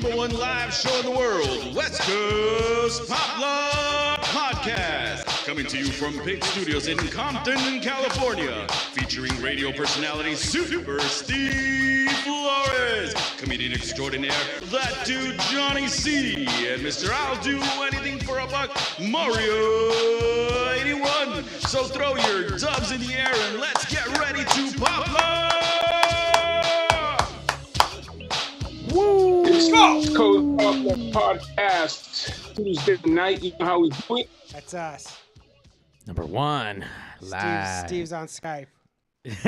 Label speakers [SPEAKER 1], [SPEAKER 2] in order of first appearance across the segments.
[SPEAKER 1] #1 live show in the world, West Coast Podcast. Coming to you from Pig Studios in Compton, California. Featuring radio personality Super Steve Flores, comedian extraordinaire, that dude Johnny C, and Mr. I'll Do Anything for a Buck, Mario 81. So throw your dubs in the air and let's get ready to pop love!
[SPEAKER 2] Woo! It's WestCoastPoplockPodcast. Tuesday night, you know how we do it?
[SPEAKER 3] That's us.
[SPEAKER 4] Number one, live.
[SPEAKER 3] Steve's on Skype.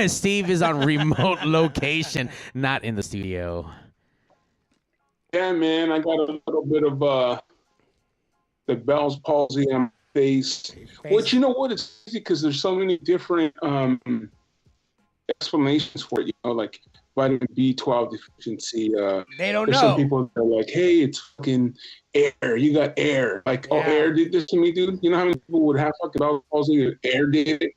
[SPEAKER 4] Steve is on remote location, not in the studio.
[SPEAKER 2] Yeah, man, I got a little bit of the Bell's palsy on my face. Which, you know what, it's easy because there's so many different explanations for it. You know, like vitamin B12 deficiency.
[SPEAKER 3] They don't
[SPEAKER 2] there's
[SPEAKER 3] know.
[SPEAKER 2] Some people that are like, hey, it's fucking air. You got air. Like, oh, air did this to me, dude. You know how many people would have fucking Bell's palsy if air did it?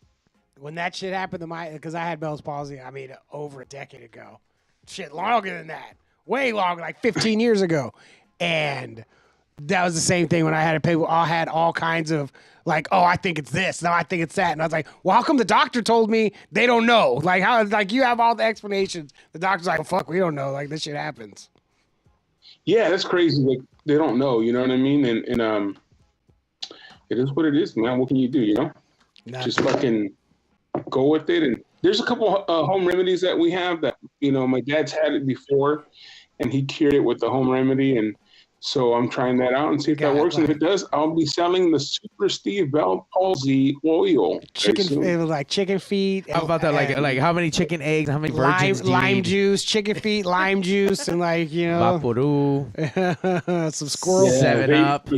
[SPEAKER 3] When that shit happened to because I had Bell's palsy, I mean, over a decade ago. Shit, longer than that. Way longer, like 15 years ago. And that was the same thing when I had people. I had all kinds of like, oh, I think it's this. No, I think it's that. And I was like, well, how come the doctor told me they don't know? Like, how? Like, you have all the explanations. The doctor's like, well, fuck, we don't know. Like, this shit happens.
[SPEAKER 2] Yeah, that's crazy. Like, they don't know. You know what I mean? And it is what it is, man. What can you do? You know, just fucking go with it. And there's a couple home remedies that we have that, you know, my dad's had it before and he cured it with the home remedy. And so I'm trying that out and see if that works. And if it does, I'll be selling the Super Steve Bell Palsy oil.
[SPEAKER 3] It was like chicken feet.
[SPEAKER 4] How about that? Like how many chicken eggs? How many virgins
[SPEAKER 3] lime juice, chicken feet, lime juice, and like, you know,
[SPEAKER 4] Vaporub,
[SPEAKER 3] some squirrel,
[SPEAKER 4] 7-Up,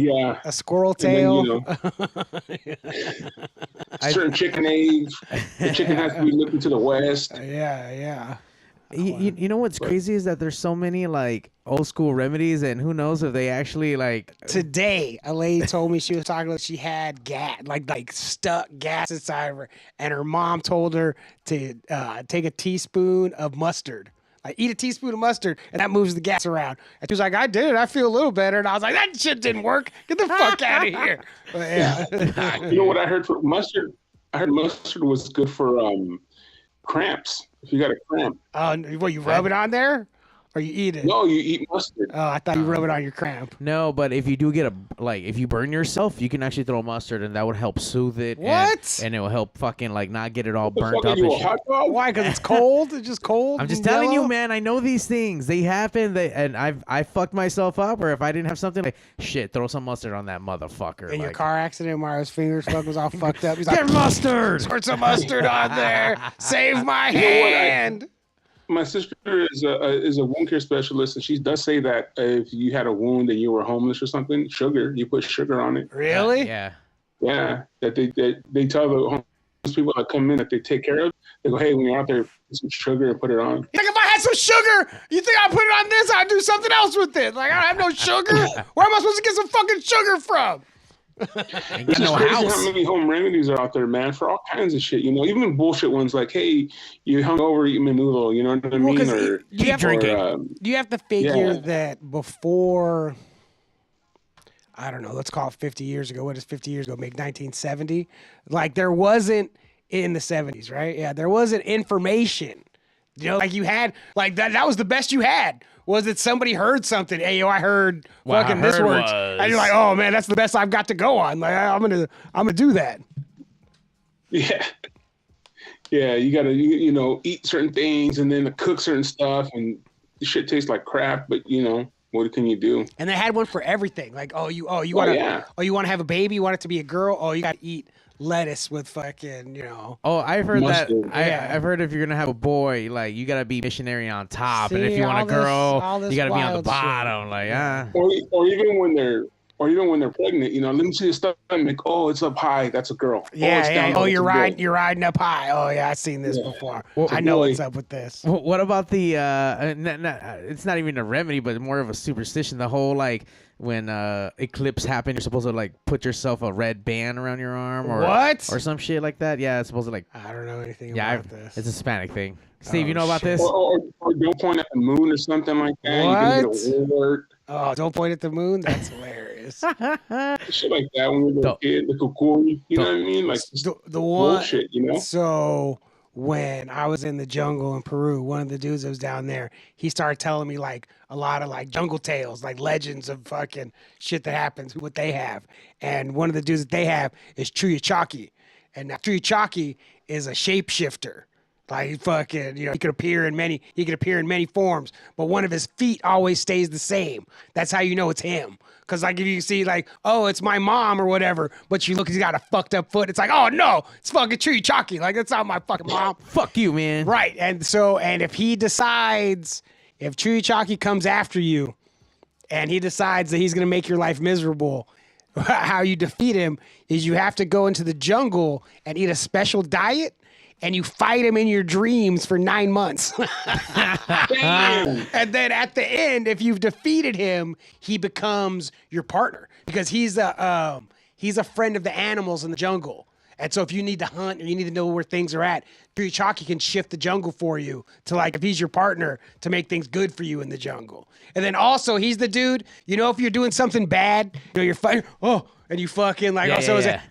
[SPEAKER 3] a squirrel tail.
[SPEAKER 2] Then, you know, certain chicken eggs. The chicken has to be looking to the west.
[SPEAKER 3] Yeah.
[SPEAKER 4] You know what's crazy is that there's so many like old school remedies, and who knows if they actually like.
[SPEAKER 3] Today, a lady told me she was talking about she had gas, like stuck gas inside of her, and her mom told her to take a teaspoon of mustard. Like, eat a teaspoon of mustard, and that moves the gas around. And she was like, I did it. I feel a little better. And I was like, that shit didn't work. Get the fuck out of here. But, yeah.
[SPEAKER 2] You know what I heard for mustard? I heard mustard was good for cramps. If you got a cramp.
[SPEAKER 3] What, you rub it on there? Or you eat it?
[SPEAKER 2] No, you eat mustard.
[SPEAKER 3] Oh, I thought you rub it on your cramp.
[SPEAKER 4] No, but if you do get if you burn yourself, you can actually throw mustard, and that would help soothe it.
[SPEAKER 3] What?
[SPEAKER 4] And it will help fucking like not get it all
[SPEAKER 2] What
[SPEAKER 4] burnt
[SPEAKER 2] the fuck,
[SPEAKER 4] up.
[SPEAKER 2] are you,
[SPEAKER 4] And
[SPEAKER 2] a hot dog?
[SPEAKER 3] Why? Because it's cold? It's just cold?
[SPEAKER 4] I'm just
[SPEAKER 3] and
[SPEAKER 4] telling
[SPEAKER 3] yellow?
[SPEAKER 4] you, man. I know these things. They happen. And I fucked myself up. Or if I didn't have something like shit, throw some mustard on that motherfucker.
[SPEAKER 3] In your car accident, Mario's fingers was all fucked up. He's
[SPEAKER 4] Get
[SPEAKER 3] like,
[SPEAKER 4] mustard.
[SPEAKER 3] Put some mustard on there. Save my hand.
[SPEAKER 2] My sister is a wound care specialist, and she does say that if you had a wound and you were homeless or something, you put sugar on it.
[SPEAKER 3] Really?
[SPEAKER 4] Yeah.
[SPEAKER 2] Yeah, that they tell the homeless people that come in that they take care of. They go, hey, when you're out there, put some sugar and put it on.
[SPEAKER 3] Like, if I had some sugar, you think I'd put it on this? I'd do something else with it. Like, I don't have no sugar. Where am I supposed to get some fucking sugar from?
[SPEAKER 2] It's just crazy how many home remedies are out there, man, for all kinds of shit. You know, even bullshit ones like, hey, you hung over, eat menudo. You know what I mean? Or
[SPEAKER 3] you have to figure that before, I don't know, let's call it 50 years ago. What does 50 years ago make? 1970? Like, there wasn't in the 70s, right? Yeah, there wasn't information. You know, like you had, like that was the best you had. Was that somebody heard something? Hey, yo, I heard fucking this works. And you're like, oh man, that's the best I've got to go on. Like, I'm gonna do that.
[SPEAKER 2] Yeah. Yeah, you gotta you know, eat certain things and then cook certain stuff, and the shit tastes like crap, but you know, what can you do? And
[SPEAKER 3] they had one for everything. Like, you want to have a baby, you want it to be a girl, you gotta eat lettuce with fucking, you know.
[SPEAKER 4] Oh, I've heard
[SPEAKER 2] mustard.
[SPEAKER 4] that. I've heard if you're gonna have a boy, like you gotta be missionary on top, and if you want a girl, you gotta be on the bottom.
[SPEAKER 2] Or even when they're Or when they're pregnant, let me see the stomach. Oh, it's up high. That's a girl.
[SPEAKER 3] Yeah,
[SPEAKER 2] it's down
[SPEAKER 3] yeah.
[SPEAKER 2] low.
[SPEAKER 3] Oh, you're riding up high. Oh, yeah, I've seen this before.
[SPEAKER 4] Well,
[SPEAKER 3] I know what's up with this.
[SPEAKER 4] What about the? It's not even a remedy, but more of a superstition. The whole like when eclipse happen, you're supposed to like put yourself a red band around your arm or some shit like that. Yeah, it's supposed to like.
[SPEAKER 3] I don't know anything about this.
[SPEAKER 4] It's a Hispanic thing. Steve, you know about this?
[SPEAKER 2] Or don't point at the moon or something like that.
[SPEAKER 3] What?
[SPEAKER 2] You can get a word.
[SPEAKER 3] Oh, don't point at the moon? That's hilarious.
[SPEAKER 2] Shit like that when we were a kid, the kukui, you know what I mean? Like
[SPEAKER 3] the one,
[SPEAKER 2] bullshit,
[SPEAKER 3] So when I was in the jungle in Peru, one of the dudes that was down there, he started telling me like a lot of like jungle tales, like legends of fucking shit that happens, what they have. And one of the dudes that they have is Chuyachaki. And now Chuyachaki is a shapeshifter. Like fucking, he could appear in many forms, but one of his feet always stays the same. That's how you know it's him. Cause like if you see like, oh, it's my mom or whatever, but you look, he's got a fucked up foot. It's like, oh no, it's fucking Chuyachaki. Like that's not my fucking mom.
[SPEAKER 4] Fuck you, man.
[SPEAKER 3] Right. And if he decides, if Chuyachaki comes after you, and he decides that he's gonna make your life miserable, how you defeat him is you have to go into the jungle and eat a special diet. And you fight him in your dreams for 9 months. And then at the end, if you've defeated him, he becomes your partner because he's a friend of the animals in the jungle. And so if you need to hunt or you need to know where things are at, Chuyachaki can shift the jungle for you to like, if he's your partner, to make things good for you in the jungle. And then also he's the dude, if you're doing something bad, you're fighting, and you fucking like,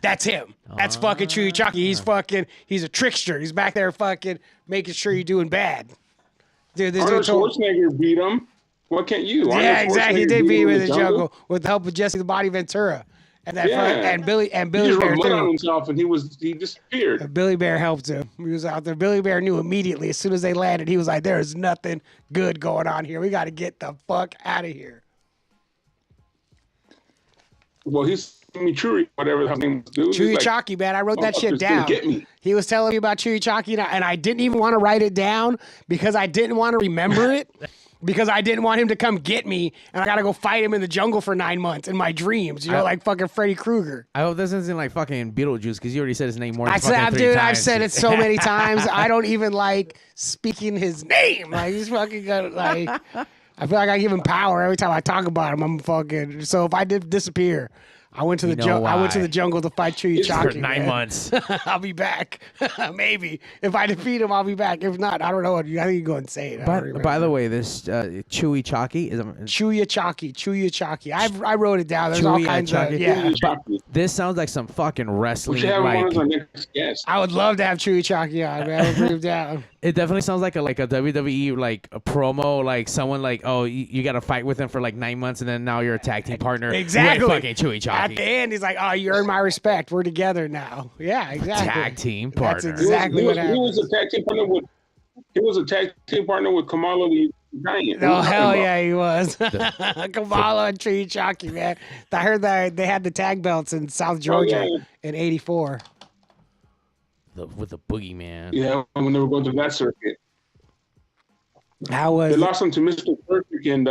[SPEAKER 3] that's him. That's fucking Chuyachaki. He's a trickster. He's back there fucking making sure you're doing bad. Dude, this
[SPEAKER 2] Arnold Schwarzenegger beat him. What can't you?
[SPEAKER 3] Yeah, exactly. He did beat him in the jungle with the help of Jesse the Body Ventura. And and Billy
[SPEAKER 2] he
[SPEAKER 3] Bear
[SPEAKER 2] too.
[SPEAKER 3] too.
[SPEAKER 2] On himself and he disappeared.
[SPEAKER 3] Billy Bear helped him. He was out there. Billy Bear knew immediately as soon as they landed. He was like, "There is nothing good going on here. We got to get the fuck out of here."
[SPEAKER 2] Well, he's Churi, whatever the name was.
[SPEAKER 3] Chuyachaki, man. I wrote that shit down.
[SPEAKER 2] Get me.
[SPEAKER 3] He was telling me about Chuyachaki, and I didn't even want to write it down because I didn't want to remember it. Because I didn't want him to come get me, and I gotta go fight him in the jungle for 9 months in my dreams. Like fucking Freddy Krueger.
[SPEAKER 4] I hope this isn't like fucking Beetlejuice because you already said his name more than fucking 3 times.
[SPEAKER 3] I've said it so many times. I don't even like speaking his name. Like he's fucking gonna like. I feel like I give him power every time I talk about him. I'm fucking. So if I did disappear, I went to the jungle to fight Chuyachaki
[SPEAKER 4] for 9 months.
[SPEAKER 3] I'll be back. Maybe if I defeat him, I'll be back. If not, I don't know. I think you go insane.
[SPEAKER 4] By the way, this Chuyachaki is
[SPEAKER 3] Chuyachaki. I wrote it down. There's all kinds of
[SPEAKER 4] This sounds like some fucking wrestling.
[SPEAKER 2] We should have one as our next guest.
[SPEAKER 3] I would love to have Chuyachaki on. Man. I would bring him down.
[SPEAKER 4] It definitely sounds like a WWE like a promo, like someone like, oh, you got to fight with him for like 9 months, and then now you're a tag team partner.
[SPEAKER 3] Exactly.
[SPEAKER 4] With fucking Chuyachaki.
[SPEAKER 3] At the end, he's like, "Oh, you earned my respect. We're together now." Yeah, exactly.
[SPEAKER 4] Tag team partner.
[SPEAKER 3] That's exactly what happened.
[SPEAKER 2] He was a tag team partner with. He was a tag team partner with Kamala the Giant.
[SPEAKER 3] Oh hell yeah, he was. Kamala and Chuyachaki, man. I heard that they had the tag belts in South Georgia in '84.
[SPEAKER 4] With the boogeyman.
[SPEAKER 2] Yeah, when they were going to that circuit.
[SPEAKER 3] How was
[SPEAKER 2] they lost him to Mr. Perfect and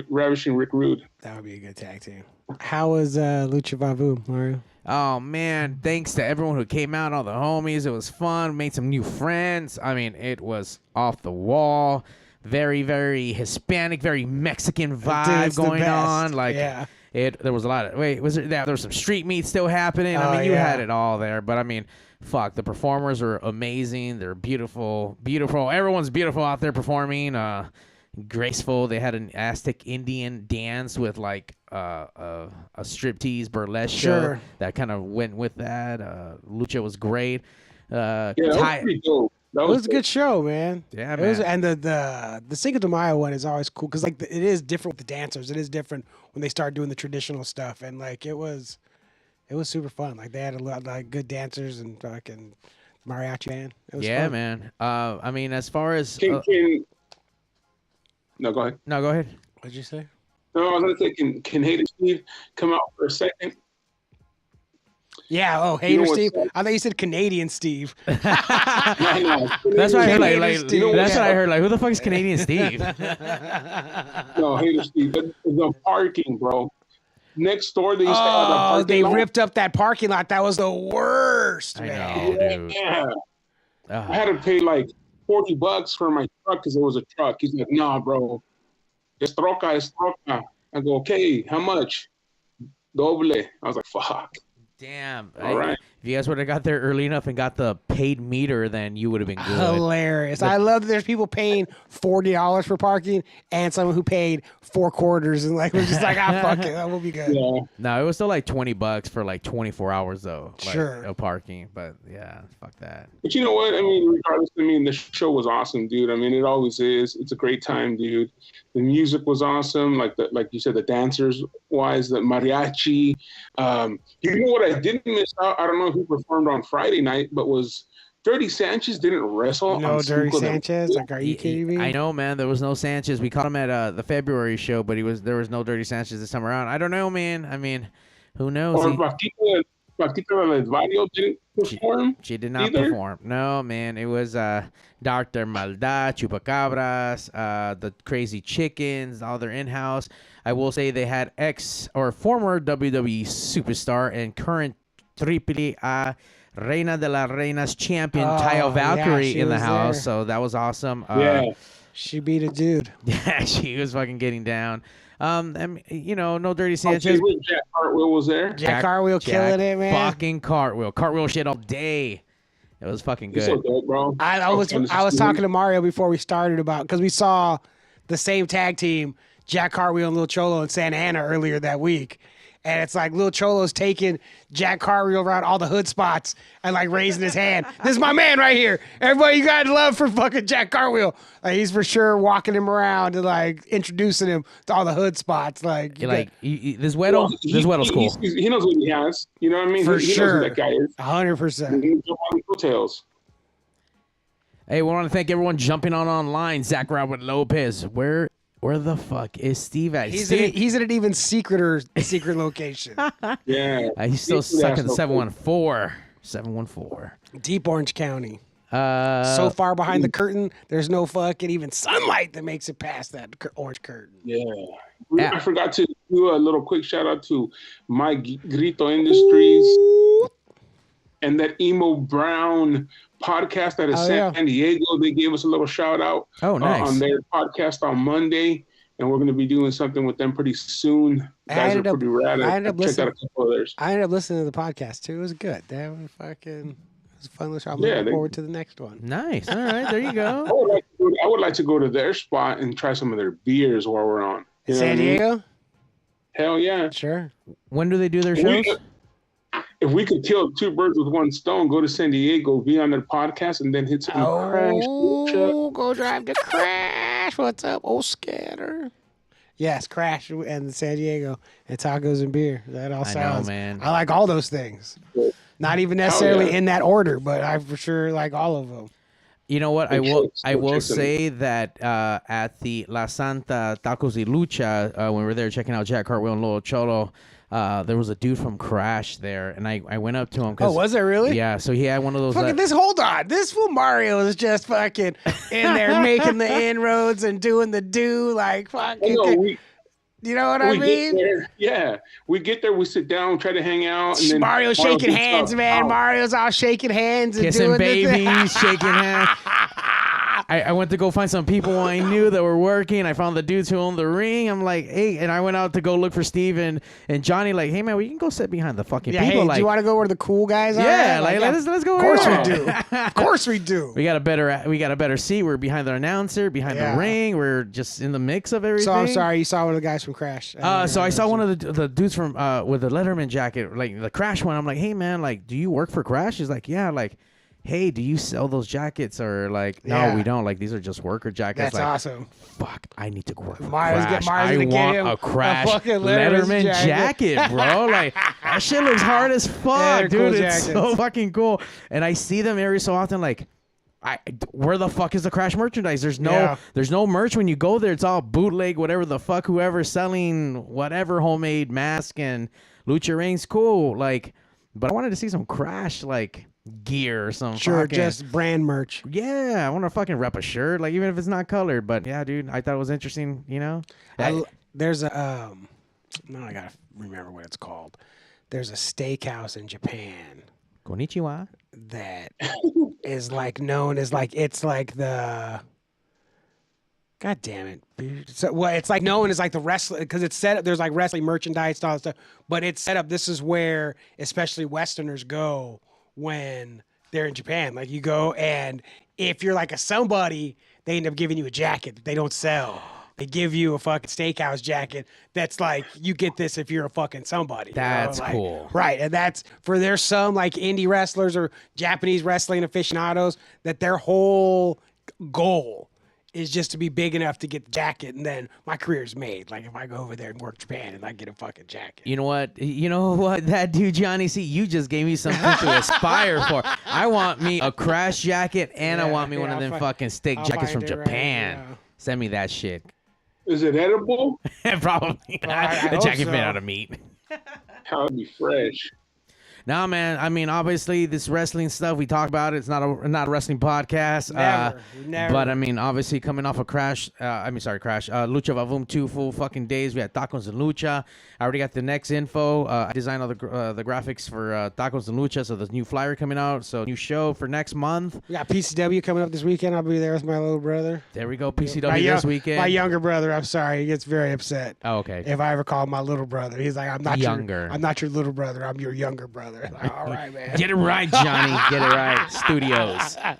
[SPEAKER 2] Ravishing Rick Rude.
[SPEAKER 3] That would be a good tag team. How was Lucha Vavoom, Mario?
[SPEAKER 4] Oh man, thanks to everyone who came out, all the homies. It was fun. Made some new friends. I mean, it was off the wall. Very, very Hispanic, very Mexican vibe going on. Like there was a lot of there was some street meat still happening. I mean, you had it all there. But I mean, fuck, the performers are amazing. They're beautiful, beautiful. Everyone's beautiful out there performing. Graceful. They had an Aztec Indian dance with like a striptease burlesque show that kind of went with that. Lucha was great.
[SPEAKER 2] That was pretty dope.
[SPEAKER 3] It was a good show, man.
[SPEAKER 4] Yeah, man.
[SPEAKER 3] And the Cinco de Mayo one is always cool because like it is different with the dancers. It is different when they start doing the traditional stuff, and like it was super fun. Like they had a lot of like good dancers and fucking mariachi band. It was fun.
[SPEAKER 4] Man. I mean, as far as
[SPEAKER 2] no, go ahead.
[SPEAKER 4] No, go ahead.
[SPEAKER 3] What'd you say?
[SPEAKER 2] No, I was gonna say, can Hater Steve come out for a second?
[SPEAKER 3] Yeah. Oh, Hater Steve. I thought you said Canadian Steve.
[SPEAKER 2] No.
[SPEAKER 4] That's what I heard. That's what I heard. Like, who the fuck is Canadian Steve?
[SPEAKER 2] No, Hater Steve. The parking, bro. next door, they used to have a parking
[SPEAKER 3] they
[SPEAKER 2] lot.
[SPEAKER 3] ripped up that parking lot. That was the worst,
[SPEAKER 4] I
[SPEAKER 3] man.
[SPEAKER 4] know, dude.
[SPEAKER 2] Yeah. I had to pay like $40 for my truck because it was a truck. He's like, nah, bro. Es troca. I go, okay, how much? Doble. I was like, fuck.
[SPEAKER 4] Damn.
[SPEAKER 2] All right.
[SPEAKER 4] If you guys would have got there early enough and got the paid meter, then you would have been good.
[SPEAKER 3] Hilarious. I love that there's people paying $40 for parking and someone who paid 4 quarters and like was just like, fuck it, that will be good.
[SPEAKER 2] Yeah.
[SPEAKER 4] No, it was still like $20 for like 24 hours though. Like,
[SPEAKER 3] sure.
[SPEAKER 4] Of parking, but yeah, fuck that.
[SPEAKER 2] But you know what? I mean, regardless, the show was awesome, dude. I mean, it always is. It's a great time, dude. The music was awesome. Like you said, the dancers wise, the mariachi. You know what I didn't miss out? I don't know who performed on Friday night, but was Dirty Sanchez didn't wrestle.
[SPEAKER 3] No
[SPEAKER 2] on
[SPEAKER 3] Dirty
[SPEAKER 2] Cinco de
[SPEAKER 3] Sanchez?
[SPEAKER 2] Mayo?
[SPEAKER 3] Like, are you kidding me?
[SPEAKER 4] I know, man. There was no Sanchez. We caught him at the February show, but there was no Dirty Sanchez this time around. I don't know, man. I mean, who knows?
[SPEAKER 2] Or Paquita del Barrio didn't perform.
[SPEAKER 4] She did not
[SPEAKER 2] either?
[SPEAKER 4] perform. No, man. It was Dr. Maldad, Chupacabras, the Crazy Chickens, all their in-house. I will say they had former WWE superstar and current AAA Reina de las Reinas champion Taya Valkyrie in the house.
[SPEAKER 3] there.
[SPEAKER 4] So that was awesome.
[SPEAKER 2] Yeah.
[SPEAKER 3] She beat a dude.
[SPEAKER 4] Yeah, she was fucking getting down. I mean, no Dirty
[SPEAKER 2] Okay,
[SPEAKER 4] Sanchez.
[SPEAKER 2] Jack Hartwell was there.
[SPEAKER 3] Jack Cartwheel killing it, man.
[SPEAKER 4] Fucking cartwheel shit all day. It was fucking good.
[SPEAKER 2] He's so dope, bro.
[SPEAKER 3] I was talking to Mario before we started because we saw the same tag team, Jack Cartwheel and Lil Cholo in Santa Ana earlier that week. And it's like Lil Cholo's taking Jack Cartwheel around all the hood spots and like raising his hand. This is my man right here. Everybody, you got love for fucking Jack Cartwheel. Like he's for sure walking him around and like introducing him to all the hood spots. Like,
[SPEAKER 4] this Weddle's cool.
[SPEAKER 2] He knows what he has. You know what I mean?
[SPEAKER 3] For
[SPEAKER 2] he
[SPEAKER 3] sure.
[SPEAKER 2] knows who that guy is.
[SPEAKER 3] 100%.
[SPEAKER 4] Hey, we want to thank everyone jumping online. Zach Robert Lopez, where the fuck is Steve at?
[SPEAKER 3] He's in an even secret location.
[SPEAKER 2] Yeah.
[SPEAKER 4] He's still stuck in 714.
[SPEAKER 3] Deep Orange County. So far behind the curtain, there's no fucking even sunlight that makes it past that orange curtain.
[SPEAKER 2] Yeah. I forgot to do a little quick shout out to My Grito Industries and that Emo Brown podcast that is San Diego. They gave us a little shout out on their podcast on Monday, and we're going to be doing something with them pretty soon. Guys are pretty rad. I checked out a couple of theirs.
[SPEAKER 3] I ended up listening to the podcast too. It was good. It was a fun little show. I'm looking forward to the next one.
[SPEAKER 4] Nice. All right, there you go.
[SPEAKER 2] I would like to go to their spot and try some of their beers while we're on.
[SPEAKER 3] San Diego?
[SPEAKER 2] Hell yeah.
[SPEAKER 3] Sure.
[SPEAKER 4] When do they do their shows?
[SPEAKER 2] If we could kill 2 birds with 1 stone, go to San Diego, be on their podcast, and then hit some Crash.
[SPEAKER 3] Go drive to Crash. What's up, old scatter? Yes, Crash and San Diego and tacos and beer. That all sounds.
[SPEAKER 4] I know, man.
[SPEAKER 3] I like all those things. Not even necessarily in that order, but I for sure like all of them.
[SPEAKER 4] You know what? I will say that at the La Santa Tacos y Lucha, when we were there checking out Jack Cartwheel and Lolo Cholo, there was a dude from Crash there, and I went up to him.
[SPEAKER 3] Oh, was it really?
[SPEAKER 4] Yeah, so he had one of those.
[SPEAKER 3] Hold on. This fool Mario is just fucking in there making the inroads and doing the like fucking. You know what I mean?
[SPEAKER 2] We get there, we sit down, try to hang out. And then
[SPEAKER 3] Mario's shaking hands, man. Mario's all shaking hands and
[SPEAKER 4] kissing
[SPEAKER 3] doing
[SPEAKER 4] babies, shaking hands. I went to go find some people I knew that were working. I found the dudes who owned the ring. I'm like, hey, and I went out to go look for Steve and Johnny. Like, hey man, we can go sit behind the fucking people.
[SPEAKER 3] Hey,
[SPEAKER 4] like,
[SPEAKER 3] do you want to go where the cool guys are?
[SPEAKER 4] Yeah, let's go.
[SPEAKER 3] Of course we do. Of course we do.
[SPEAKER 4] We got a better seat. We're behind the announcer, behind the ring. We're just in the mix of everything.
[SPEAKER 3] So I'm sorry, you saw one of the guys from Crash.
[SPEAKER 4] So I saw one of the dudes from with the Letterman jacket, like the Crash one. I'm like, hey man, like, do you work for Crash? He's like, yeah, like. Hey, do you sell those jackets? Or like, no, we don't. Like, these are just worker jackets.
[SPEAKER 3] That's
[SPEAKER 4] like,
[SPEAKER 3] awesome.
[SPEAKER 4] Fuck, I need to work for
[SPEAKER 3] Crash.
[SPEAKER 4] I want a Crash Letterman jacket, bro. Like, that shit looks hard as fuck, dude. Cool it's so fucking cool. And I see them every so often, like, where the fuck is the Crash merchandise? There's no merch when you go there. It's all bootleg, whatever the fuck, whoever's selling whatever homemade mask and lucha rings, cool. Like, but I wanted to see some Crash, like, gear or something.
[SPEAKER 3] Sure, just brand merch.
[SPEAKER 4] Yeah, I want to fucking rep a shirt, like even if it's not colored. But yeah, dude, I thought it was interesting. You know,
[SPEAKER 3] there's a I gotta remember what it's called. There's a steakhouse in Japan
[SPEAKER 4] Konnichiwa.
[SPEAKER 3] that is like known as like it's like the. God damn it! So, well, it's like known as like the wrestling because it's set up. There's like wrestling merchandise, and all that stuff. But it's set up. This is where especially Westerners go when they're in Japan. Like you go, and if you're like a somebody, they end up giving you a jacket that they don't sell. They give you a fucking steakhouse jacket. That's like you get this if you're a fucking somebody.
[SPEAKER 4] That's
[SPEAKER 3] like,
[SPEAKER 4] cool,
[SPEAKER 3] right? And that's for there's some like indie wrestlers or Japanese wrestling aficionados that their whole goal is just to be big enough to get the jacket, and then my career's made. Like if I go over there and work Japan and I get a fucking jacket.
[SPEAKER 4] You know what? That dude Johnny C, you just gave me something to aspire for. I want me a Crash jacket, and I want me one of them fucking steak jackets from Japan. Right, send me that shit.
[SPEAKER 2] Is it edible?
[SPEAKER 4] Probably. A jacket made out of meat.
[SPEAKER 2] How would be fresh?
[SPEAKER 4] Nah, man. I mean, obviously, this wrestling stuff we talk about. It's not a wrestling podcast.
[SPEAKER 3] Never.
[SPEAKER 4] But I mean, obviously, coming off of Crash. Crash. Lucha Vavoom 2 full fucking days. We had Tacos and Lucha. I already got the next info. I designed all the graphics for Tacos and Lucha. So there's a new flyer coming out. So new show for next month.
[SPEAKER 3] We got PCW coming up this weekend. I'll be there with my little brother.
[SPEAKER 4] There we go. PCW this weekend.
[SPEAKER 3] My younger brother. I'm sorry. He gets very upset.
[SPEAKER 4] Oh, okay.
[SPEAKER 3] If I ever call him my little brother, he's like, I'm not
[SPEAKER 4] younger.
[SPEAKER 3] I'm not your little brother. I'm your younger brother. Like, all right, man.
[SPEAKER 4] Get it right, Johnny. Get it right.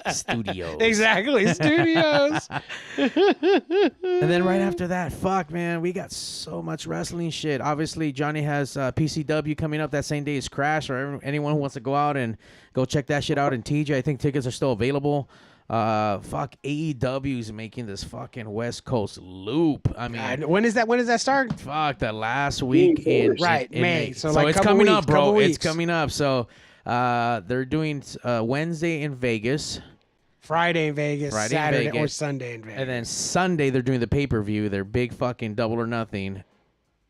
[SPEAKER 4] Studios.
[SPEAKER 3] Exactly. Studios.
[SPEAKER 4] And then right after that, fuck, man, we got so much wrestling shit. Obviously, Johnny has PCW coming up that same day as Crash, or anyone who wants to go out and go check that shit out in TJ. I think tickets are still available. AEW's making this fucking West Coast loop. I mean,
[SPEAKER 3] when does that start?
[SPEAKER 4] Fuck, the last week in
[SPEAKER 3] May. So
[SPEAKER 4] like
[SPEAKER 3] it's
[SPEAKER 4] coming
[SPEAKER 3] weeks,
[SPEAKER 4] up, bro. It's coming up. So they're doing Wednesday in Vegas,
[SPEAKER 3] Friday in Vegas, Saturday or Sunday in Vegas,
[SPEAKER 4] and then Sunday they're doing the pay-per-view. Their big fucking Double or Nothing.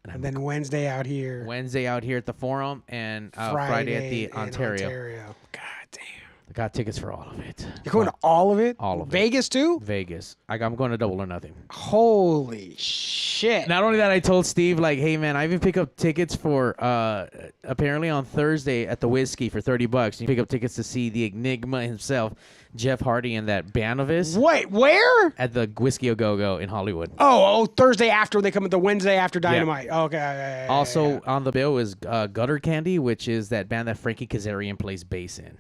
[SPEAKER 3] And then Wednesday out here.
[SPEAKER 4] Wednesday out here at the Forum, and Friday at the Ontario.
[SPEAKER 3] God damn.
[SPEAKER 4] I got tickets for all of it.
[SPEAKER 3] You're going to all of it?
[SPEAKER 4] All of
[SPEAKER 3] Vegas too?
[SPEAKER 4] Vegas. I'm going to Double or Nothing.
[SPEAKER 3] Holy shit.
[SPEAKER 4] Not only that, I told Steve, like, hey, man, I even pick up tickets for, apparently on Thursday at the Whiskey for $30. You pick up tickets to see the Enigma himself, Jeff Hardy, and that band of his.
[SPEAKER 3] Wait, where?
[SPEAKER 4] At the Whiskey A Go-Go in Hollywood.
[SPEAKER 3] Oh, Thursday after they come at the Wednesday after Dynamite. Yeah. Okay.
[SPEAKER 4] Also on the bill is Gutter Candy, which is that band that Frankie Kazarian plays bass in.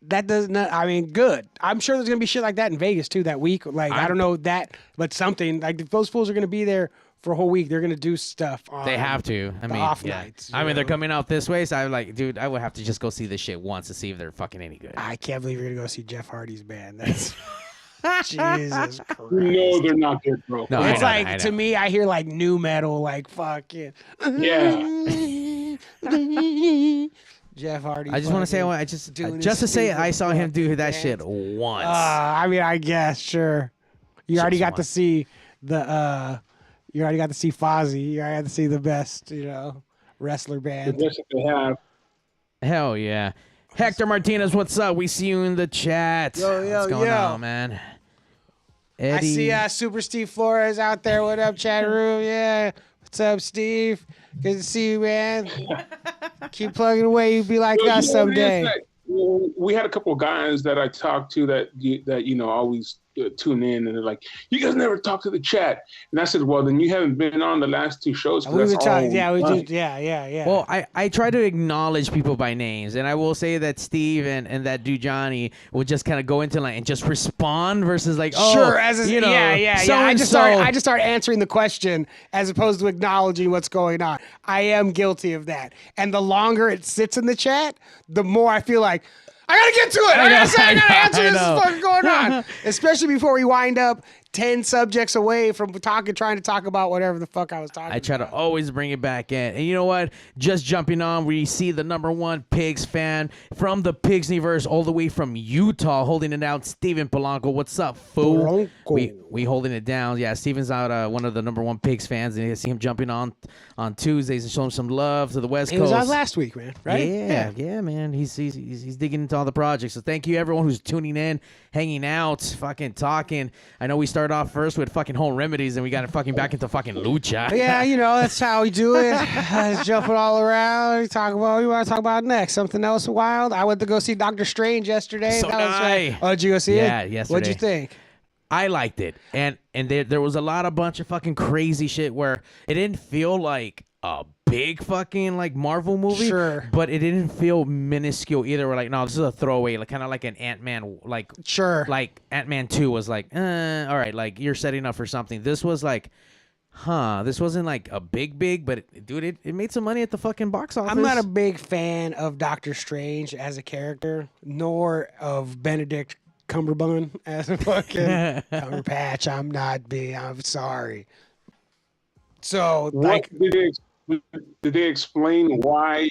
[SPEAKER 3] That does not. I mean, good. I'm sure there's gonna be shit like that in Vegas too that week. Like I don't know that, but something like if those fools are gonna be there for a whole week, they're gonna do stuff.
[SPEAKER 4] They have to. I mean,
[SPEAKER 3] off nights.
[SPEAKER 4] I mean, they're coming out this way, so I'm like, dude, I would have to just go see this shit once to see if they're fucking any good.
[SPEAKER 3] I can't believe you're gonna go see Jeff Hardy's band. That's Jesus Christ.
[SPEAKER 2] No, they're not good, bro.
[SPEAKER 3] No, it's like to me, I hear like new metal, like fucking.
[SPEAKER 2] Yeah.
[SPEAKER 3] Jeff Hardy.
[SPEAKER 4] I just want to say, I saw him do that shit once.
[SPEAKER 3] I mean, I guess sure. You already got to see the. You already got to see Fozzy. You already got to see the best, wrestler band.
[SPEAKER 2] The best that they have.
[SPEAKER 4] Hell yeah. Hector Martinez, what's up? We see you in the chat. What's going on, man? Eddie.
[SPEAKER 3] I see Super Steve Flores out there. What up, chat room? Yeah. What's up, Steve? Good to see you, man. Keep plugging away. You'll be like us someday.
[SPEAKER 2] We had a couple of guys that I talked to that always tune in, and they're like, "You guys never talk to the chat." And I said, "Well, then you haven't been on the last two shows."
[SPEAKER 3] We were talking. Yeah.
[SPEAKER 4] Well, I try to acknowledge people by names, and I will say that Steve and that dude Johnny will just kind of go into and just respond versus like,
[SPEAKER 3] sure, I just start answering the question as opposed to acknowledging what's going on. I am guilty of that, and the longer it sits in the chat, the more I feel like I gotta get to it. I gotta answer this is fucking going on. Especially before we wind up 10 subjects away from trying to talk about whatever the fuck I was talking about.
[SPEAKER 4] I try to always bring it back in. And you know what? Just jumping on, we see the #1 Pigs fan from the Pigsniverse all the way from Utah holding it down. Steven Polanco, what's up, fool? We holding it down. Yeah, Steven's out one of the #1 Pigs fans, and you see him jumping on Tuesdays and showing some love to the West Coast.
[SPEAKER 3] He was out last week, man, right?
[SPEAKER 4] Yeah, man. He's digging into all the projects. So thank you, everyone who's tuning in, hanging out, fucking talking. I know we started started off first with fucking home remedies, and we got it fucking back into fucking lucha.
[SPEAKER 3] Yeah, that's how we do it. Jumping all around. We want to talk about next. Something else wild. I went to go see Doctor Strange yesterday.
[SPEAKER 4] So
[SPEAKER 3] that was
[SPEAKER 4] nice.
[SPEAKER 3] Oh, did you go see it?
[SPEAKER 4] Yeah, yesterday.
[SPEAKER 3] What'd you think?
[SPEAKER 4] I liked it, and there was a bunch of fucking crazy shit where it didn't feel like a big fucking like Marvel movie,
[SPEAKER 3] sure,
[SPEAKER 4] but it didn't feel minuscule either. We're like, no, this is a throwaway, like kind of like an Ant-Man, like
[SPEAKER 3] sure,
[SPEAKER 4] like Ant-Man 2 was like, all right, like you're setting up for something. This was like, this wasn't like a big, but it made some money at the fucking box office.
[SPEAKER 3] I'm not a big fan of Doctor Strange as a character, nor of Benedict Cumberbund as a fucking Cumberpatch. I'm sorry. So, like,
[SPEAKER 2] did they explain why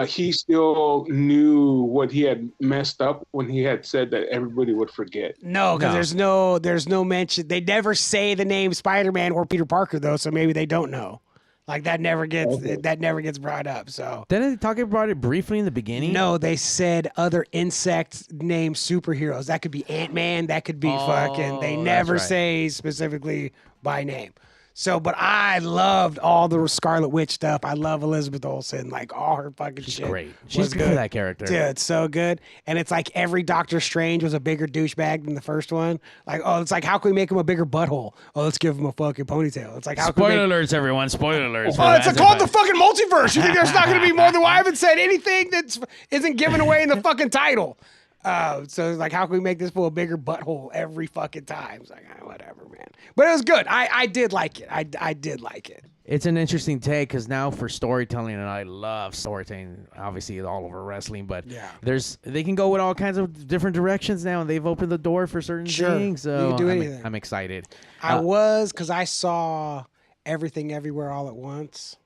[SPEAKER 2] he still knew what he had messed up when he had said that everybody would forget?
[SPEAKER 3] No, because there's no mention. They never say the name Spider-Man or Peter Parker though, so maybe they don't know. Like that never gets brought up. So
[SPEAKER 4] didn't they talk about it briefly in the beginning?
[SPEAKER 3] No, they said other insect named superheroes. That could be Ant-Man. That could be fucking. They never say specifically by name. So, but I loved all the Scarlet Witch stuff. I love Elizabeth Olsen, like all her fucking shit.
[SPEAKER 4] Great. She's good for that character.
[SPEAKER 3] Dude, it's so good. And it's like every Doctor Strange was a bigger douchebag than the first one. Like, it's like, how can we make him a bigger butthole? Oh, let's give him a fucking ponytail. It's like, how can we
[SPEAKER 4] Spoiler alerts, everyone. Spoiler alerts.
[SPEAKER 3] Oh, it's called the fucking multiverse. You think there's not going to be more than I haven't said anything that isn't given away in the fucking title. So it's like, how can we make this fool a bigger butthole every fucking time? It's like, whatever, man. But it was good. I did like it. I did like it.
[SPEAKER 4] It's an interesting take because now for storytelling, and I love storytelling. Obviously, it's all over wrestling, but they can go with all kinds of different directions now, and they've opened the door for certain things. So
[SPEAKER 3] you can do anything.
[SPEAKER 4] I'm excited.
[SPEAKER 3] Because I saw Everything Everywhere All at Once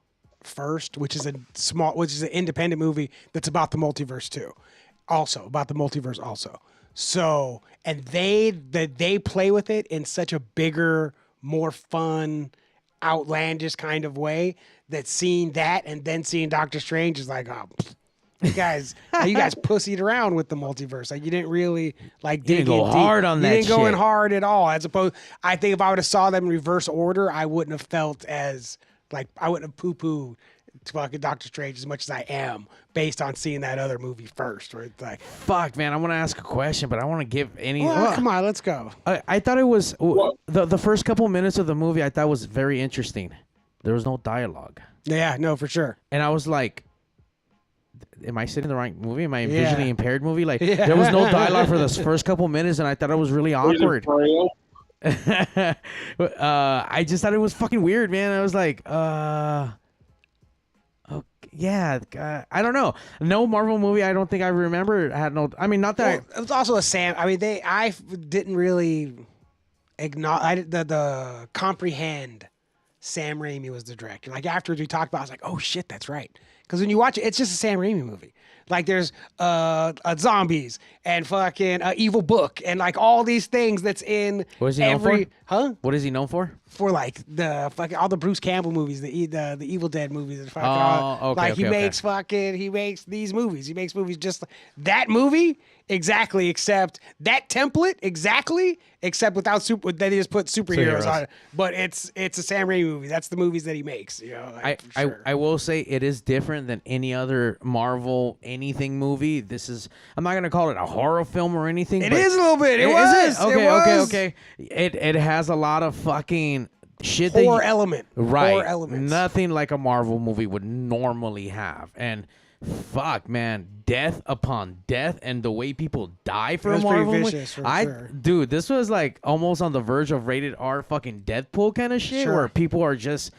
[SPEAKER 3] first, which is an independent movie that's about the multiverse too. Also about the multiverse also. So, and they play with it in such a bigger, more fun, outlandish kind of way that seeing that and then seeing Doctor Strange is like, oh, you guys pussied around with the multiverse. Like you didn't really like dig in
[SPEAKER 4] go hard on that shit.
[SPEAKER 3] You didn't go in hard at all. As opposed, I think if I would have saw them in reverse order, I wouldn't have felt as like I wouldn't have poo-pooed fucking Doctor Strange as much as I am based on seeing that other movie first. Where it's like,
[SPEAKER 4] fuck, man, I want to ask a question, but I want to give any.
[SPEAKER 3] Come on, let's go.
[SPEAKER 4] I thought it was the first couple minutes of the movie. I thought was very interesting. There was no dialogue.
[SPEAKER 3] Yeah, no, for sure.
[SPEAKER 4] And I was like, am I sitting in the right movie? Am I visually impaired movie? Like there was no dialogue for the first couple minutes, and I thought it was really awkward. I just thought it was fucking weird, man. I was like, yeah, I don't know. No Marvel movie I don't think I remember had no. I mean, not that.
[SPEAKER 3] It was also a Sam. I mean, I didn't really acknowledge the comprehend. Sam Raimi was the director. Like afterwards we talked about, I was like, oh shit, that's right. Because when you watch it, it's just a Sam Raimi movie. Like there's zombies and fucking Evil Book and like all these things that's in
[SPEAKER 4] what is he known for?
[SPEAKER 3] Huh?
[SPEAKER 4] What is he known for?
[SPEAKER 3] For like the fucking all the Bruce Campbell movies, the Evil Dead movies. He makes these movies. He makes movies just like that movie exactly, except that template exactly, except without they just put superheroes on it. But it's a Sam Raimi movie. That's the movies that he makes. You know, like,
[SPEAKER 4] I will say it is different than any other Marvel anything movie. This is I'm not gonna call it a horror film or anything.
[SPEAKER 3] It is a little bit. It was.
[SPEAKER 4] Okay. It has a lot of fucking shit.
[SPEAKER 3] Horror element.
[SPEAKER 4] Right.
[SPEAKER 3] Horror elements.
[SPEAKER 4] Nothing like a Marvel movie would normally have. And fuck, man, death upon death and the way people die for a Marvel movie. Dude, this was like almost on the verge of rated R fucking Deadpool kind of shit where people are just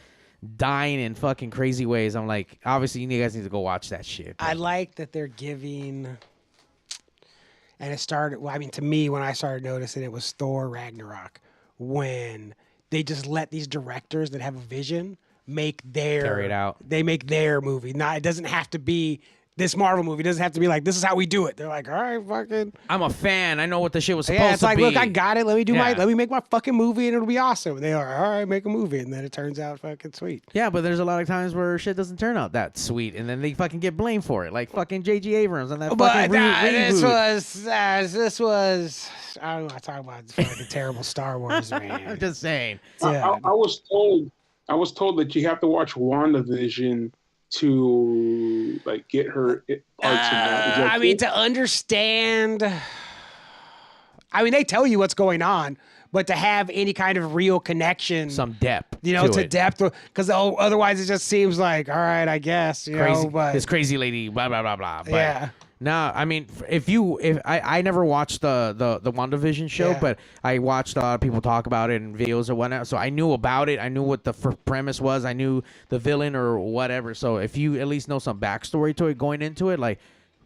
[SPEAKER 4] dying in fucking crazy ways. I'm like, obviously you guys need to go watch that shit.
[SPEAKER 3] I like that they're giving. And it started, well, I mean, to me, when I started noticing it was Thor Ragnarok, when they just let these directors that have a vision make
[SPEAKER 4] carry it out.
[SPEAKER 3] They make their movie. It doesn't have to be this Marvel movie. It doesn't have to be like, this is how we do it. They're like, all right, fucking.
[SPEAKER 4] I'm a fan. I know what the shit was supposed to be.
[SPEAKER 3] Yeah, it's like, look, I got it. Let me make my fucking movie and it'll be awesome. And they are, all right, make a movie. And then it turns out fucking sweet.
[SPEAKER 4] Yeah, but there's a lot of times where shit doesn't turn out that sweet. And then they fucking get blamed for it. Like fucking J.J. Abrams and that fucking reboot.
[SPEAKER 3] This was I don't want to talk about fucking terrible Star Wars, man.
[SPEAKER 4] I'm just saying.
[SPEAKER 2] I was told that you have to watch WandaVision to like get her parts in that. Is that
[SPEAKER 3] I
[SPEAKER 2] true?
[SPEAKER 3] mean, to understand. I mean, they tell you what's going on, but to have any kind of real connection,
[SPEAKER 4] Some depth.
[SPEAKER 3] to
[SPEAKER 4] it.
[SPEAKER 3] depth, because otherwise it just seems like, all right, I guess,
[SPEAKER 4] Crazy.
[SPEAKER 3] but
[SPEAKER 4] This crazy lady, blah blah blah blah. But
[SPEAKER 3] yeah.
[SPEAKER 4] No, I mean, if I never watched the WandaVision show,
[SPEAKER 3] Yeah.
[SPEAKER 4] but I watched a lot of people talk about it in videos or whatnot, so I knew about it. I knew what the premise was. I knew the villain or whatever. So if you at least know some backstory to it going into it, like,